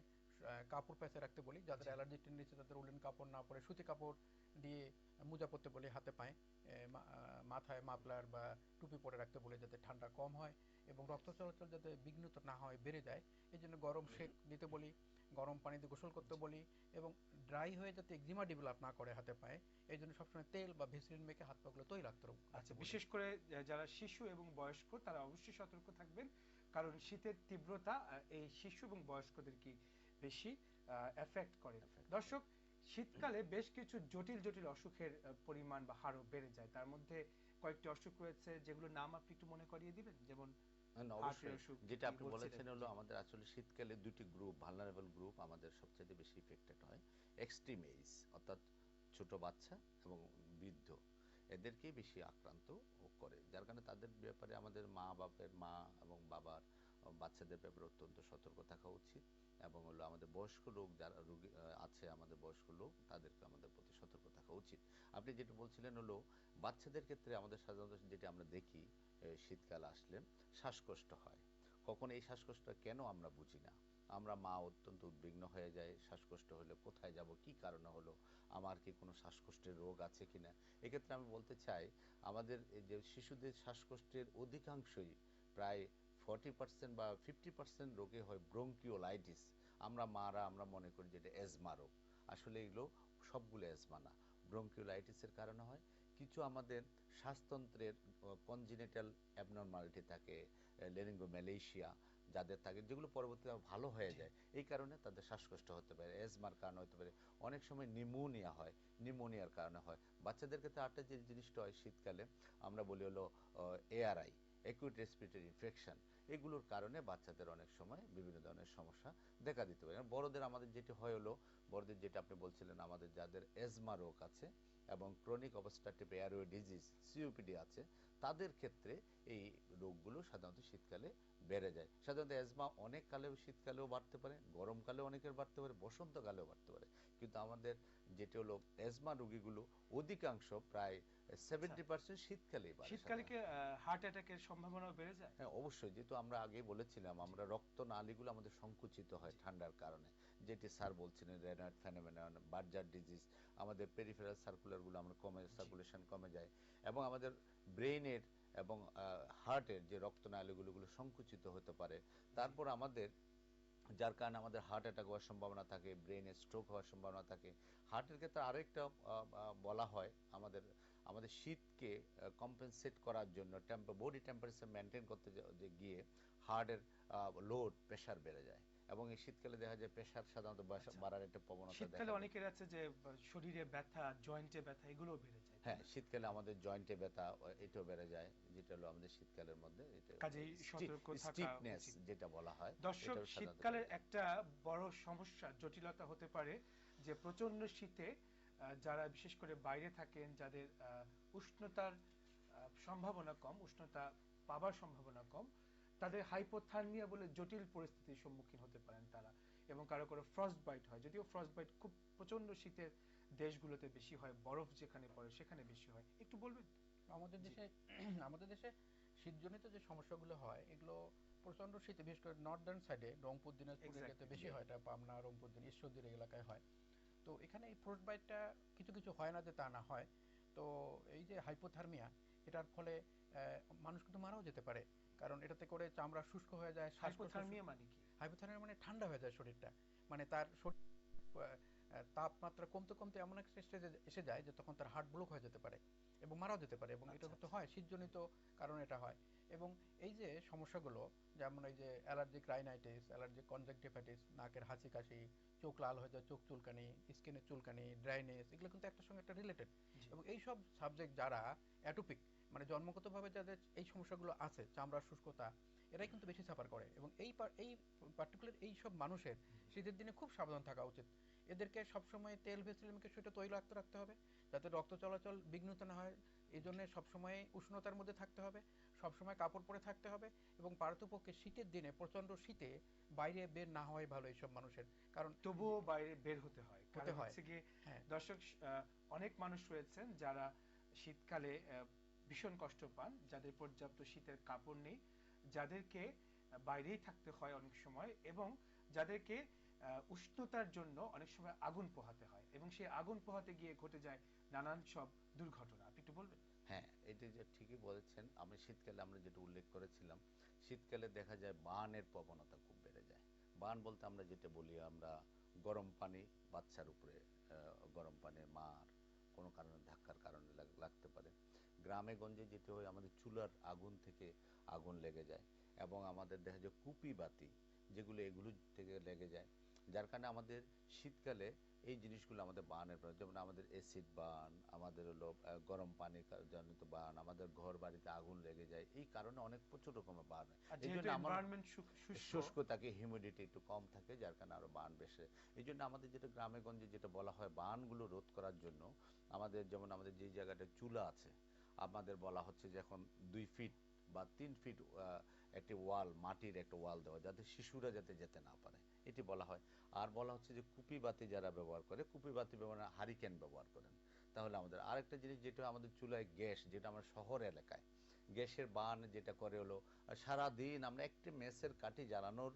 Speaker 3: কাপড় প্যাঁচে রাখতে বলি, যাদের অ্যালার্জি টেন্ডেন্সি তাদের উলেন কাপড় না পরে সুতি কাপড় দিয়ে মোজা পরতে বলি, হাতে পায়ে মাথায় মাফলার বা টুপি পরে রাখতে বলি, যাতে ঠান্ডা কম হয় এবং রক্ত চলাচল যাতে বিঘ্নিত না হয়, বেড়ে যায়। এই জন্য গরম সেক দিতে বলি, গরম পানিতে গোসল করতে বলি, এবং ড্রাই হয়ে যাতে এক্সিমা ডেভেলপ না করে হাতে পায়ে, এই জন্য সবসময় তেল বা ভেসলিন মেখে হাত পাগুলো তৈরি রাখতে
Speaker 1: আচ্ছা, বিশেষ করে যারা শিশু এবং বয়স্ক তারা অবশ্যই সতর্ক থাকবেন, কারণ শীতের তীব্রতা এই শিশু এবং বয়স্কদেরকে বেশি এফেক্ট করে। দর্শক, শীতকালে বেশ কিছু জটিল জটিল অসুখের পরিমাণ বা হারও বেড়ে যায়। তার মধ্যে কয়েকটি অসুখ রয়েছে যেগুলোর নাম আপনি একটু মনে করিয়ে দিবেন, যেমন
Speaker 2: অবশ্যই যেটা আপনি বলেছেন হলো আমাদের আসলে শীতকালে দুটি গ্রুপ, ভালনারেবল গ্রুপ আমাদের সবচেয়ে বেশি ইফেক্টেড হয়। এক্সট্রিম এজ অর্থাৎ ছোট বাচ্চা এবং বৃদ্ধ, এদেরকেই বেশি আক্রান্ত করে, যার কারণে তাদের ব্যাপারে আমাদের মা এবং বাবার বাচ্চাদের ব্যাপারে অত্যন্ত সতর্ক থাকা উচিত। এবং হলো আমাদের বয়স্ক লোক যারা রোগী আছে, আমাদের বয়স্ক লোক, তাদেরকে আমাদের প্রতি সতর্ক থাকা উচিত। আপনি যেটা বলছিলেন হলো বাচ্চাদের ক্ষেত্রে আমাদের সাধারণত যেটা আমরা দেখি শীতকাল আসলে শ্বাসকষ্ট হয়। কখন এই শ্বাসকষ্ট কেন আমরা বুঝি না, আমরা মা অত্যন্ত উদ্বিগ্ন হয়ে যায়, শ্বাসকষ্ট হলে কোথায় যাব, কি কারণে হলো, আমার কি কোনো শ্বাসকষ্টের রোগ আছে কিনা। এক্ষেত্রে আমি বলতে চাই আমাদের এই যে শিশুদের শ্বাসকষ্টের অধিকাংশই প্রায় 40% বা 50% রোগে হয় ব্রঙ্কিওলাইটিস। আমরা মনে করি যে এটা অ্যাজমা রোগ, আসলে এগুলো সবগুলো অ্যাজমা না, ব্রঙ্কিওলাইটিসের কারণে হয়। কিছু আমাদের শ্বাসতন্ত্রের কনজিনেটাল অ্যাবনর্মালিটি থাকে, লেরিঙ্গোম্যালেশিয়া যাদের থাকে, যেগুলো পরবর্তীতে ভালো হয়ে যায়, এই কারণে তাদের শ্বাসকষ্ট হতে পারে, অ্যাজমার কারণে হতে পারে, অনেক সময় নিউমোনিয়া হয়, নিউমোনিয়ার কারণে হয়। বাচ্চাদের ক্ষেত্রে আরেকটা যে জিনিসটা হয় শীতকালে আমরা বলি হলো এআরআই, অ্যাকিউট রেসপিরেটরি ইনফেকশন, এগুলোর কারণে বাচ্চাদের অনেক সময় বিভিন্ন ধরনের সমস্যা দেখা দিতে পারে। বড়দের আমাদের যেটা হয় হলো, বড়দের যেটা আপনি বলছিলেন, আমাদের যাদের অ্যাজমা রোগ আছে এবং chronic obstructive airway disease COPD আছে, তাদের ক্ষেত্রে এই রোগগুলো সাধারণত শীতকালে বেড়ে যায়। সাধারণত অ্যাজমা অনেক কালেও শীতকালেও বাড়তে পারে, গরমকালেও অনেকের বাড়তে পারে, বসন্তকালেও বাড়তে পারে, কিন্তু আমাদের যেটা হলো অ্যাজমা রোগীগুলো অধিকাংশ প্রায় 70% শীতকালেই বাড়ে।
Speaker 1: শীতকালে কি হার্ট অ্যাটাকের সম্ভাবনা বেড়ে যায়?
Speaker 2: হ্যাঁ, অবশ্যই, যেহেতু আমরা আগে বলেছিলাম আমরা রক্ত নালীগুলো আমাদের সংকুচিত হয় ঠান্ডার কারণে, যেটি স্যার বলছিলেন রেনাল্ড ফেনোমেনন, বার্জার ডিজিজ, আমাদের পেরিফেরাল সার্কুলারগুলো আমরা সার্কুলেশন কমে যায়, এবং আমাদের ব্রেইনের এবং হার্টের যে রক্তনালীগুলো সংকুচিত হতে পারে। তারপর আমাদের যার কারণে আমাদের হার্ট অ্যাটাক হওয়ার সম্ভাবনা থাকে, ব্রেনে স্ট্রোক হওয়ার সম্ভাবনা থাকে। হার্টের ক্ষেত্রে আরেকটা বলা হয়, আমাদের আমাদের শীতকে কম্পেনসেট করার জন্য বডি টেম্পারেচার মেনটেন করতে গিয়ে হার্টের লোড প্রেশার বেড়ে যায়, এবং এই শীতকালে দেখা যায় প্রেশার সাধারণত বাড়ার একটা প্রবণতা দেখা
Speaker 1: শীতকালে
Speaker 2: যায়।
Speaker 1: অনেকের আছে যে শরীরে ব্যথা, জয়েন্টে ব্যথা, এগুলোও বেড়ে যায়।
Speaker 2: হ্যাঁ, শীতকালে আমাদের জয়েন্টে ব্যথা এটাও বেড়ে যায়, যেটা হলো আমাদের শীতকালের মধ্যে
Speaker 1: কাজেই সতর্ক থাকা
Speaker 2: স্টিফনেস
Speaker 1: উচিত।
Speaker 2: যেটা বলা হয়।
Speaker 1: দর্শক, শীতকালের একটা বড় সমস্যা, জটিলতা হতে পারে যে প্রচন্ড শীতে যারা বিশেষ করে বাইরে থাকেন, যাদের উষ্ণতার সম্ভাবনা কম, উষ্ণতা পাবার সম্ভাবনা কম, তাদের হাইপোথার্মিয়া বলে জটিল পরিস্থিতির সম্মুখীন হতে পারেন তারা, এবং কারো কারো ফ্রস্ট বাইট হয়। যদিও ফ্রস্ট বাইট খুব প্রচন্ড শীতের দেশগুলোতে বেশি হয়, বরফ যেখানে পড়ে সেখানে বেশি হয়। একটু বলবেন?
Speaker 3: আমাদের দেশে শীতজনিত যে সমস্যাগুলো হয় এগুলো প্রচন্ড শীতে, বিশেষ করে নর্দার্ন সাইডে রংপুর দিনাজপুর এলাকাতে বেশি হয়, এটা পাবনা রংপুর দিন ঈশ্বরদীর এলাকায় হয়। তো এখানে এই ফ্রস্ট বাইটটা কিছু কিছু হয় না যে তা না হয়। তো এই যে হাইপোথার্মিয়া, এটার ফলে মানুষ কিন্তু মারাও যেতে পারে, কারণ এটাতে করে চামড়া শুষ্ক হয়ে যায়।
Speaker 1: হাইপোথার্মিয়া মানে কি?
Speaker 3: হাইপোথার্মিয়া মানে ঠান্ডা হয়ে যায় শরীরটা, মানে তার তাপমাত্রা কমতে কমতে এমন একটা স্টেজে এসে যায় যে তখন তার হার্ট ব্লক হয়ে যেতে পারে এবং মারাও যেতে পারে, এবং এটা তো হয় শীতজনিত কারণে এটা হয়। এবং এই যে সমস্যাগুলো, যেমন এই যে অ্যালার্জিক রাইনাইটিস, অ্যালার্জিক কনজাংটিভাইটিস, নাকের হাঁচি কাশি, চোখ লাল হয়ে যায়, চোখ চুলকানি, স্কিনের চুলকানি, ড্রাইনেস, এগুলো কিন্তু একটার সঙ্গে একটা রিলেটেড। এবং এই সব সাবজেক্ট যারা অ্যাটোপিক, মানে জন্মগতভাবে যাদের এই সমস্যাগুলো আছে, চামড়ার শুষ্কতা, এরাই কিন্তু বেশি সাফার করে। এবং এই পার্টিকুলার এই সব মানুষের শীতের দিনে খুব সাবধান থাকা উচিত। এদেরকে সবসময় তেল ভেসিলিনকে সেটা তৈলাক্ত রাখতে হবে যাতে রক্ত চলাচল বিঘ্নিত না হয়। এই জন্য সবসময় উষ্ণতার মধ্যে থাকতে হবে, সবসময় কাপড় পরে থাকতে হবে, এবং পারতপক্ষে শীতের দিনে প্রচন্ড শীতে বাইরে বের না হওয়াই ভালো এইসব মানুষের, কারণ
Speaker 1: তবুও বাইরে বের হতে হয়। কারণ
Speaker 3: হয়।
Speaker 1: হচ্ছে গিয়ে
Speaker 3: হ্যাঁ।
Speaker 1: দর্শক, অনেক মানুষ রয়েছেন যারা শীতকালে ভীষণ কষ্ট পান, যাদের পর্যাপ্ত শীতের কাপড় নেই, যাদেরকে বাইরেই থাকতে হয় অনেক সময়, এবং যাদেরকে উষ্ণতার জন্য অনেক সময় আগুন পোহাতে হয়, এবং সেই আগুন পোহাতে গিয়ে ঘটে যায় নানান সব দুর্ঘটনা। আপনি একটু বলবেন?
Speaker 2: হ্যাঁ, এটা যে ঠিকই বলেছেন। আমি শীতকালে আমরা যেটা উল্লেখ করেছিলাম, শীতকালে দেখা যায় বার্নের প্রবণতা খুব বেড়ে যায়। বার্ন বলতে আমরা যেটা বলি, আমরা গরম পানি বাচ্চার উপরে, গরম পানি মার কোনো কারণে ধাক্কার কারণে লাগতে পারে। গ্রামে গঞ্জে যেতে হয় আমাদের চুলার আগুন থেকে আগুন লেগে যায়, এবং আমাদের দেখা যায় কুপি বাতি যেগুলো, এগুলো থেকে লেগে যায়, যার কারণে আমাদের শীতকালে এই জিনিসগুলো আমাদের বার্নের, যেমন আমাদের অ্যাসিড বার্ন, আমাদের হলো গরম পানি জনিত বার্ন, আমাদের ঘর বাড়িতে আগুন লেগে যায়। এই কারণে অনেক প্রচুর রকমের বার্ন হয়। এই জন্য
Speaker 1: এনভায়রনমেন্ট
Speaker 2: শুষ্ক থাকে, হিউমিডিটি একটু কম থাকে, যার কারণে আরো বার্ন বেশি। এই জন্য আমাদের যেটা গ্রামে গঞ্জে যেটা বলা হয়, বার্নগুলো রোধ করার জন্য আমাদের, যেমন আমাদের যে জায়গাটা চুলা আছে, আমাদের বলা হচ্ছে যে এখন 2 ফিট বা 3 ফিট একটি ওয়াল, মাটির একটা ওয়াল দেওয়া, যাতে শিশুরা যাতে যেতে না পারে, এটি বলা হয়। আর বলা হচ্ছে যে কুপি বাতি যারা ব্যবহার করে, কুপি বাতি ব্যবহার, হারিকেন ব্যবহার করেন। তাহলে আমাদের আরেকটা জিনিস যেটা আমাদের চুলায় গ্যাস, যেটা আমরা শহর এলাকায় গ্যাসের বার্ন যেটা করে হলো, সারাদিন আমরা একটি মেসের কাঠি জ্বালানোর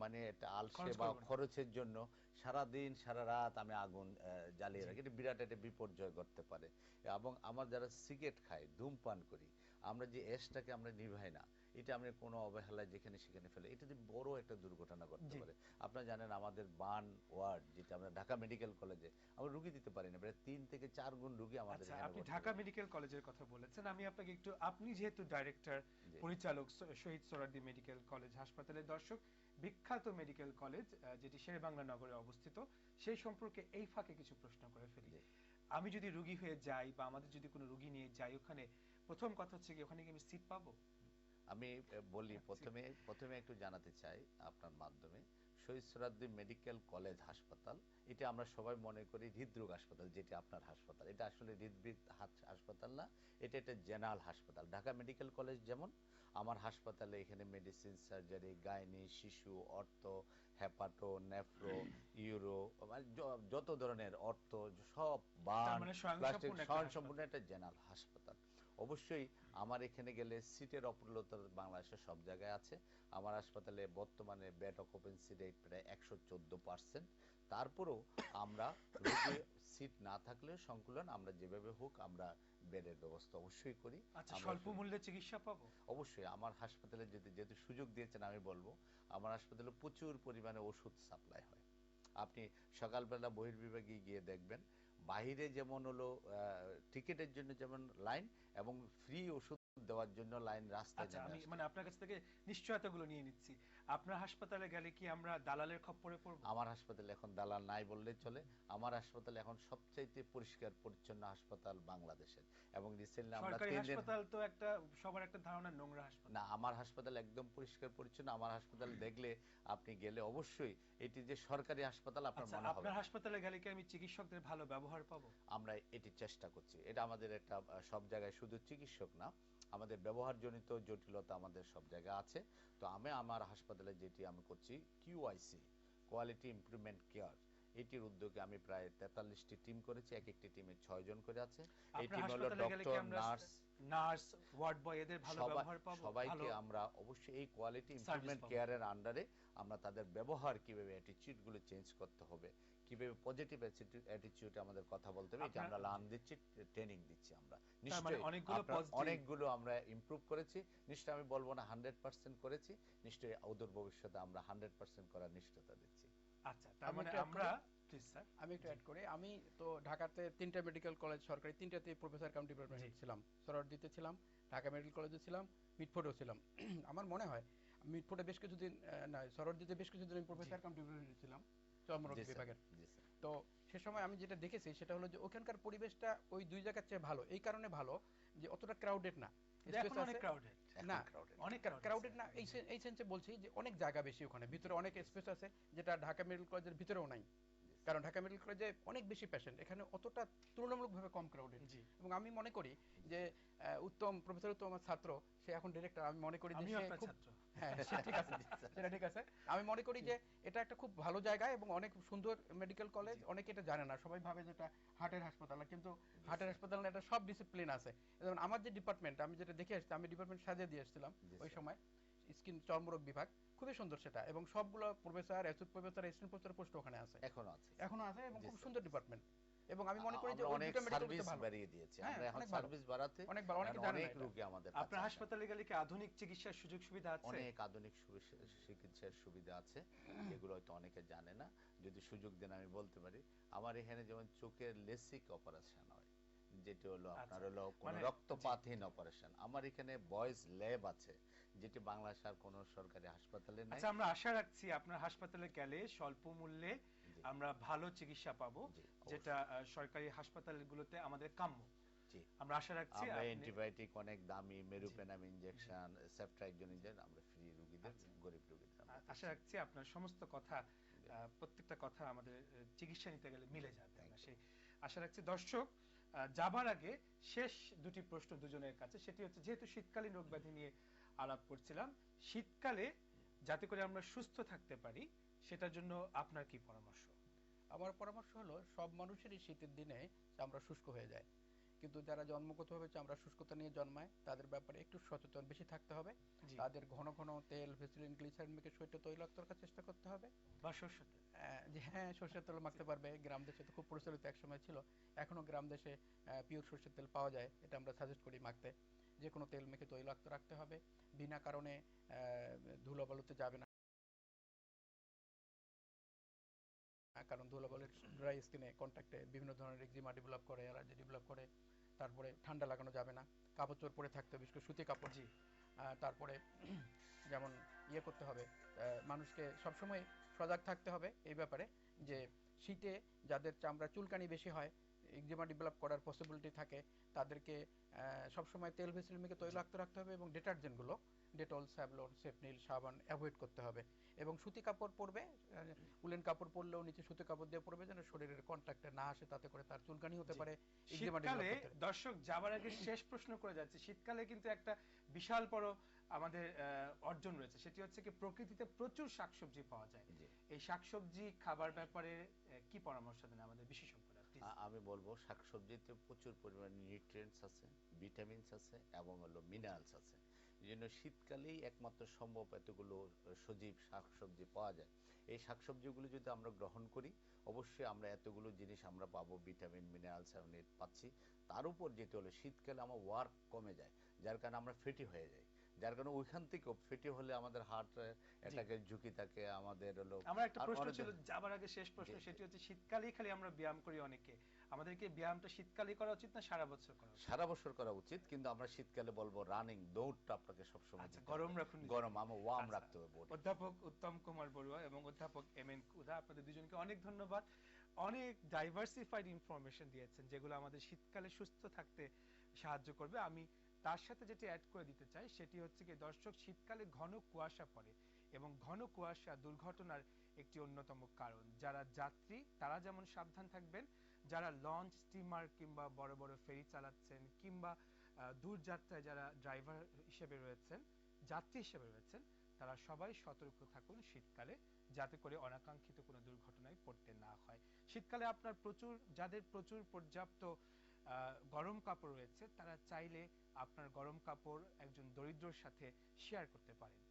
Speaker 2: মানে একটা আলসে বা খরচের জন্য সারাদিন সারা রাত আমি আগুন জ্বালিয়ে রাখি, এটা বিরাট একটা বিপর্যয় করতে পারে। এবং আমার যারা সিগারেট খায়, ধূমপান করি, আমরা যে অ্যাশটাকে আমরা নিভাই না, এটা আমরা কোনো অবহেলায় যেখানে সেখানে ফেলে, এটা যে বড় একটা দুর্ঘটনা করতে পারে। আপনারা জানেন আমাদের বার্ন ওয়ার্ড, যেটা আমরা ঢাকা মেডিকেল কলেজে আমরা রুগী দিতে পারি না, প্রায় 3 থেকে 4 গুণ রুগী আমাদের এখানে।
Speaker 1: আপনি ঢাকা মেডিকেল কলেজের কথা বলেছেন, আমি আপনাকে একটু, আপনি যেহেতু ডাইরেক্টর পরিচালক শহীদ সোহরাওয়ার্দী মেডিকেল কলেজ হাসপাতালের, দর্শক বিখ্যাত মেডিকেল কলেজ যেটি শেরেবাংলা নগরে অবস্থিত, সেই সম্পর্কে এই ফাঁকে কিছু প্রশ্ন করে ফেলি। আমি যদি রুগী হয়ে যাই, বা আমাদের যদি কোনো রুগী নিয়ে যাই ওখানে, প্রথম কথা হচ্ছে কি ওখানে কি আমি সিট পাবো?
Speaker 2: আমি বলি, প্রথমে একটু জানাতে চাই আপনার মাধ্যমে, শহীদ সোহরাওয়ার্দী মেডিকেল কলেজ হাসপাতাল, এটা আমরা সবাই মনে করি হৃদরোগ হাসপাতাল, যেটা আপনার হাসপাতাল, এটা আসলে হৃদবৃদ হাসপাতাল না, এটা একটা জেনারেল হাসপাতাল। ঢাকা মেডিকেল কলেজ যেমন, আমার হাসপাতালে এখানে মেডিসিন, সার্জারি, গাইনি, শিশু, অর্থ, হেপাটো, নেফ্রো, ইউরো, যত ধরনের অর্থ, সব বার্ন, প্লাস্টিক, স্বয়ংসম্পূর্ণ একটা জেনারেল হাসপাতাল। অবশ্যই আমার এখানে গেলে সিটের অপূর্ণতা বাংলাদেশের সব জায়গায় আছে। আমার হাসপাতালে বর্তমানে বেড অকুপেন্সি রেট প্রায় 114%। তারপরেও আমরা রোগী সিট না থাকলে সংকুলন আমরা যেভাবে হোক আমরা বেডের ব্যবস্থা অবশ্যই করি।
Speaker 1: আচ্ছা, স্বল্প মূল্যে চিকিৎসা পাবো?
Speaker 2: অবশ্যই। আমার হাসপাতালে যেহেতু সুযোগ দিয়েছেন, আমি বলবো আমার হাসপাতালে প্রচুর পরিমাণে ওষুধ সাপ্লাই হয়। আপনি সকালবেলা বহির্বিভাগে গিয়ে দেখবেন, বাইরে যেমন হলো টিকেটের জন্য যেমন লাইন, এবং ফ্রি ওষুধ দেওয়ার জন্য লাইন রাস্তায়।
Speaker 1: আচ্ছা, আমি মানে আপনার কাছ থেকে নিশ্চয়তাগুলো নিয়ে নিচ্ছি। আপনার হাসপাতালে গেলে কি আমরা দালালের খপ্পরে পড়ব?
Speaker 2: আমার হাসপাতালে এখন দালাল নাই বললেই চলে। আমার হাসপাতালে এখন সবচাইতে পরিষ্কার পরিচ্ছন্ন হাসপাতাল বাংলাদেশের। এবং রিসেন্টলি আমরা
Speaker 1: সরকারি হাসপাতাল তো একটা, সবার একটা ধারণা নোংরা হাসপাতাল।
Speaker 2: না, আমার হাসপাতাল একদম পরিষ্কার পরিচ্ছন্ন। আমার হাসপাতাল দেখলে আপনি গেলে অবশ্যই এটি যে সরকারি হাসপাতাল আপনার মনে হবে।
Speaker 1: আপনার হাসপাতালে গেলে কি আমি চিকিৎসকদের ভালো ব্যবহার পাবো?
Speaker 2: আমরা এটি চেষ্টা করছি। এটা আমাদের একটা, সব জায়গায় শুধু চিকিৎসক না, আমাদের ব্যবহারজনিত জটিলতা আমাদের সব জায়গায় আছে। তো আমি আমার হাসপাতালে যেটি আমি করছি, কিউআইসি, কোয়ালিটি ইমপ্রুভমেন্ট কেয়ার, এটির উদ্যোগে আমি প্রায় 43টি টিম করেছি। এক একটি টিমে 6 জন করে আছে। এই টিম হলো ডক্টর,
Speaker 1: নার্স, ওয়ার্ড বয়, এদের ভালো ব্যবহার পাবো?
Speaker 2: সবাইকে আমরা অবশ্যই এই কোয়ালিটি ইমপ্রুভমেন্ট কেয়ারের আন্ডারে আমরা তাদের ব্যবহার কিভাবে, অ্যাটিটিউড গুলো চেঞ্জ করতে হবে, কিভাবে পজিটিভ অ্যাটিটিউড আমাদের কথা বলতে হবে, এটা আমরা লার্ন দিচ্ছি, ট্রেনিং দিচ্ছি। আমরা নিশ্চয়ই অনেকগুলো আমরা ইমপ্রুভ করেছি। নিশ্চয়ই আমি বলবো না 100% করেছি, নিশ্চয়ই অদূর ভবিষ্যতে আমরা 100% করার নিশ্চয়তা দিচ্ছি।
Speaker 1: আচ্ছা, তার মানে আমরা, প্লিজ স্যার
Speaker 3: আমি একটু অ্যাড করি। আমি তো ঢাকাতে 3টা মেডিকেল কলেজ সরকারি, 3টাতে প্রফেসর কাম ডিপার্টমেন্ট ছিলাম। সোহরাওয়ার্দীতে ছিলাম, ঢাকা মেডিকেল কলেজে ছিলাম, মিটফোর্ডেও ছিলাম। আমার মনে হয় মিটফোর্ডে বেশ কিছুদিন, না সোহরাওয়ার্দীতে বেশ কিছুদিন আমি প্রফেসর কাম ডিপার্টমেন্ট ছিলাম, চর্মরোগ বিভাগের। তো সে সময় আমি যেটা দেখেছি সেটা হলো যে ওখানকার পরিবেশটা ওই 2 জায়গার চেয়ে ভালো। এই কারণে ভালো যে অতটা ক্রাউডেড না,
Speaker 1: অনেক ক্রাউডেড
Speaker 3: না, অনেক ক্রাউডেড না, এই সেন্সে বলছি যে অনেক জায়গা বেশি, ওখানে ভিতরে অনেক স্পেস আছে, যেটা ঢাকা মেডিকেল কলেজের ভিতরেও নাই। কারণ ঢাকা মেডিকেল কলেজে অনেক বেশি পেশেন্ট, এখানে অতটা তুলনামূলকভাবে কম ক্রাউডেড।
Speaker 1: জি।
Speaker 3: এবং আমি মনে করি যে প্রফেসর উত্তম আমার ছাত্র, সে এখন ডিরেক্টর, আমি মনে করি যে
Speaker 1: আমিও
Speaker 3: সে
Speaker 1: আপনার
Speaker 3: খুব
Speaker 1: ছাত্র।
Speaker 3: হ্যাঁ সে ঠিক আছে, সেটা ঠিক আছে। আমি মনে করি যে এটা একটা খুব ভালো জায়গা এবং অনেক সুন্দর মেডিকেল কলেজ। অনেকে এটা জানে না, সবাই ভাবে যে এটা হার্টের হাসপাতাল, কিন্তু হার্টের হাসপাতাল না, এটা সব ডিসিপ্লিন আছে। যেমন আমার যে ডিপার্টমেন্ট, আমি যেটা দেখে আসছি, আমি ডিপার্টমেন্ট সাজিয়ে দিয়ে এসেছিলাম ওই সময়, স্কিন চর্মরোগ বিভাগ, খুবই সুন্দর সেটা, এবং সবগুলো professor, associate professor, assistant professor post ওখানে আছে, এখনো আছে, এবং খুব সুন্দর ডিপার্টমেন্ট। এবং আমি মনে করি যে ওই
Speaker 2: অনেক
Speaker 3: দুটো মেডিকেল
Speaker 2: সার্ভিস
Speaker 3: ভালো
Speaker 2: বাড়িয়ে দিয়েছি
Speaker 3: হ্যাঁ,
Speaker 2: আমরা, এখন
Speaker 3: অনেক ভালো,
Speaker 2: সার্ভিস বাড়াতে
Speaker 3: অনেক ভালো, অনেকে জানে না
Speaker 2: অনেক
Speaker 3: এটা।
Speaker 2: রোগী আমাদের
Speaker 1: আপনার
Speaker 2: কাছে
Speaker 1: হাসপাতালে গেলে কি আধুনিক চিকিৎসার সুযোগ সুবিধা আছে?
Speaker 2: অনেক আধুনিক চিকিৎসার সুবিধা আছে, যেগুলো হয়তো অনেকে জানে না। যদি সুযোগ দেন আমি বলতে পারি, আমার এখানে যেমন চোখের লেসিক অপারেশন হয়, যেটি হলো আপনার হলো কোনো রক্তপাতহীন অপারেশন, আমার এখানে বয়েজ ল্যাব আছে, যেটি বাংলাদেশের কোনো সরকারি হাসপাতালে নাই।
Speaker 1: আচ্ছা, আমরা আশা রাখছি আপনার হাসপাতালে গেলে স্বল্প মূল্যে আমরা ভালো চিকিৎসা পাবো, যেটা সরকারি হাসপাতালগুলোতে আমাদের কাম্য। আমরা আশা রাখছি
Speaker 2: আমরা অ্যান্টিবায়োটিক অনেক দামি, মেরুপেনাম ইনজেকশন, সেফট্রাইকজন ইনজেকশন আমরা ফ্রি রোগীদের, গরিব রোগীদের
Speaker 1: আশা রাখছি আপনার সমস্ত কথা, প্রত্যেকটা কথা আমাদের চিকিৎসা নিতে গেলে মিলে যাবে, আমরা সেই আশা রাখছি। দর্শক, যাবার আগে শেষ দুটি প্রশ্ন দুজনের কাছে, সেটি হচ্ছে, যেহেতু শীতকালীন রোগ ব্যাধি নিয়ে আলাপ করছিলাম, শীতকালে যাতে করে আমরা সুস্থ থাকতে পারি সেটার জন্য আপনার কি পরামর্শ?
Speaker 3: আমার পরামর্শ হলো, সব মানুষেরই শীতের দিনে চামড়া শুষ্ক হয়ে যায়, কিন্তু যারা জন্মগতভাবে চামড়া শুষ্কতা নিয়ে জন্মায় তাদের ব্যাপারে একটু সচেতন বেশি থাকতে হবে। তাদের ঘন ঘন তেল, ভেসলিন, গ্লিসারিন মেখে শরীরটা তৈলাক্ত রাখার চেষ্টা করতে হবে।
Speaker 1: বা সরষের তেল,
Speaker 3: যে হ্যাঁ সরষের তেল মাখতে পারবে, গ্রাম দেশে তো খুব প্রচলিত এক সময় ছিল, এখনো গ্রাম দেশে পিওর সরষের তেল পাওয়া যায়, এটা আমরা সাজেস্ট করি মাখতে। যে কোনো তেল মেখে তৈলাক্ত রাখতে হবে, বিনা কারণে ধুলোবালুতে যাবে না, কারণ ধুলোবালুর ড্রাই স্কিনে কন্ট্যাক্টে বিভিন্ন ধরনের এক্সিমা ডেভেলপ করে, অ্যালার্জি ডেভেলপ করে। তারপরে ঠান্ডা লাগানো যাবে না, কাপড় চোপড় পরে থাকতে হবে, বিশেষ করে সুতি কাপড়। তারপরে যেমন করতে হবে, মানুষকে সবসময় সজাগ থাকতে হবে এই ব্যাপারে, যে শীতে যাদের চামড়া চুলকানি বেশি হয়, এক্সিমা ডেভেলপ করার পসিবিলিটি থাকে, তাদেরকে সবসময় তেল ভেসলিন মেখে তৈলাক্ত রাখতে হবে, এবং ডিটারজেন্টগুলো ডেটল, স্যাভলন, সেফনিল, সাবান অ্যাভয়েড করতে হবে। এবং সুতি কাপড় পরবে, উলেন কাপড় পরলেও নিচে সুতি কাপড় দিয়ে পরবে, যেন শরীরের কন্ট্যাক্টে না আসে, তাতে করে তার চুলকানি হতে পারে।
Speaker 1: শীতকালে, দর্শক যাবার আগে শেষ প্রশ্ন করে যাচ্ছে, শীতকালে কিন্তু একটা বিশাল বড় আমাদের অর্জন রয়েছে, সেটি হচ্ছে কি, প্রকৃতিতে প্রচুর শাকসবজি পাওয়া যায়। এই শাকসবজি খাবার ব্যাপারে কি পরামর্শ দেন আমাদের বিশেষজ্ঞরা?
Speaker 2: আমি বলবো, শাকসবজিতে প্রচুর পরিমাণে নিউট্রিয়েন্টস আছে, ভিটামিনস আছে, এবং হলো মিনারেলস আছে। এই জন্য শীতকালেই একমাত্র সম্ভব এতগুলো সজীব শাকসবজি পাওয়া যায়। এই শাকসবজিগুলো যদি আমরা গ্রহণ করি, অবশ্যই আমরা এতগুলো জিনিস আমরা পাবো, ভিটামিন, মিনারেলস পাচ্ছি। তার উপর যেতে হলো, শীতকালে আমার ওয়ার্ক কমে যায়, যার কারণে আমরা ফেটি হয়ে যাই, যার কারণে ওইখান থেকেও ফেটি হলে আমাদের হার্ট অ্যাটাকের ঝুঁকি থাকে। আমাদের হলো,
Speaker 1: আমার একটা প্রশ্ন ছিল যাবার আগে, শেষ প্রশ্ন, সেটি হচ্ছে, শীতকালেই খালি আমরা ব্যায়াম করি অনেকে, আমাদেরকে ব্যায়ামটা শীতকালেই করা উচিত না সারা বছর করা উচিত?
Speaker 2: সারা বছর করা উচিত, কিন্তু আমরা শীতকালে বলবো রানিং, দৌড়টা আপনাকে সবসময়
Speaker 1: গরম রাখুন,
Speaker 2: গরম, আমরা ওয়ার্ম রাখতে হবে।
Speaker 1: অধ্যাপক উত্তম কুমার বড়ুয়া এবং অধ্যাপক এম এন কুদা, আপনাদের দুজনকে অনেক ধন্যবাদ। অনেক ডাইভার্সিফাইড ইনফরমেশন দিয়েছেন, যেগুলো আমাদের শীতকালে সুস্থ থাকতে সাহায্য করবে। আমি তার সাথে যেটি অ্যাড করে দিতে চাই, সেটি হচ্ছে কি, দর্শক, শীতকালে ঘন কুয়াশা পড়ে, এবং ঘন কুয়াশা দুর্ঘটনার একটি অন্যতম কারণ। যারা যাত্রী তারা যেমন সাবধান থাকবেন, যারা লঞ্চ, স্টিমার কিংবা বড় বড় ফেরি চালাচ্ছেন, কিংবা দূর যাত্রায় যারা ড্রাইভার হিসেবে রয়েছেন, যাত্রী হিসেবে রয়েছেন, তারা সবাই সতর্ক থাকুন শীতকালে, যাতে করে অনাকাঙ্ক্ষিত কোনো দুর্ঘটনায় পড়তে না হয়। শীতকালে আপনার যাদের প্রচুর পর্যাপ্ত গরম কাপড় রয়েছে, তারা চাইলে আপনার গরম কাপড় একজন দরিদ্রর সাথে শেয়ার করতে পারেন।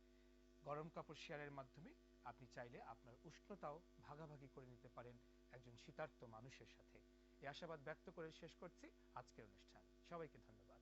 Speaker 1: গরম কাপড় শেয়ারের মাধ্যমে আপনি চাইলে আপনার উষ্ণতাও ভাগাভাগি করে নিতে পারেন একজন শীতার্ত মানুষের সাথে। এই আশাবাদ ব্যক্ত করে শেষ করছি আজকের অনুষ্ঠান। সবাইকে ধন্যবাদ।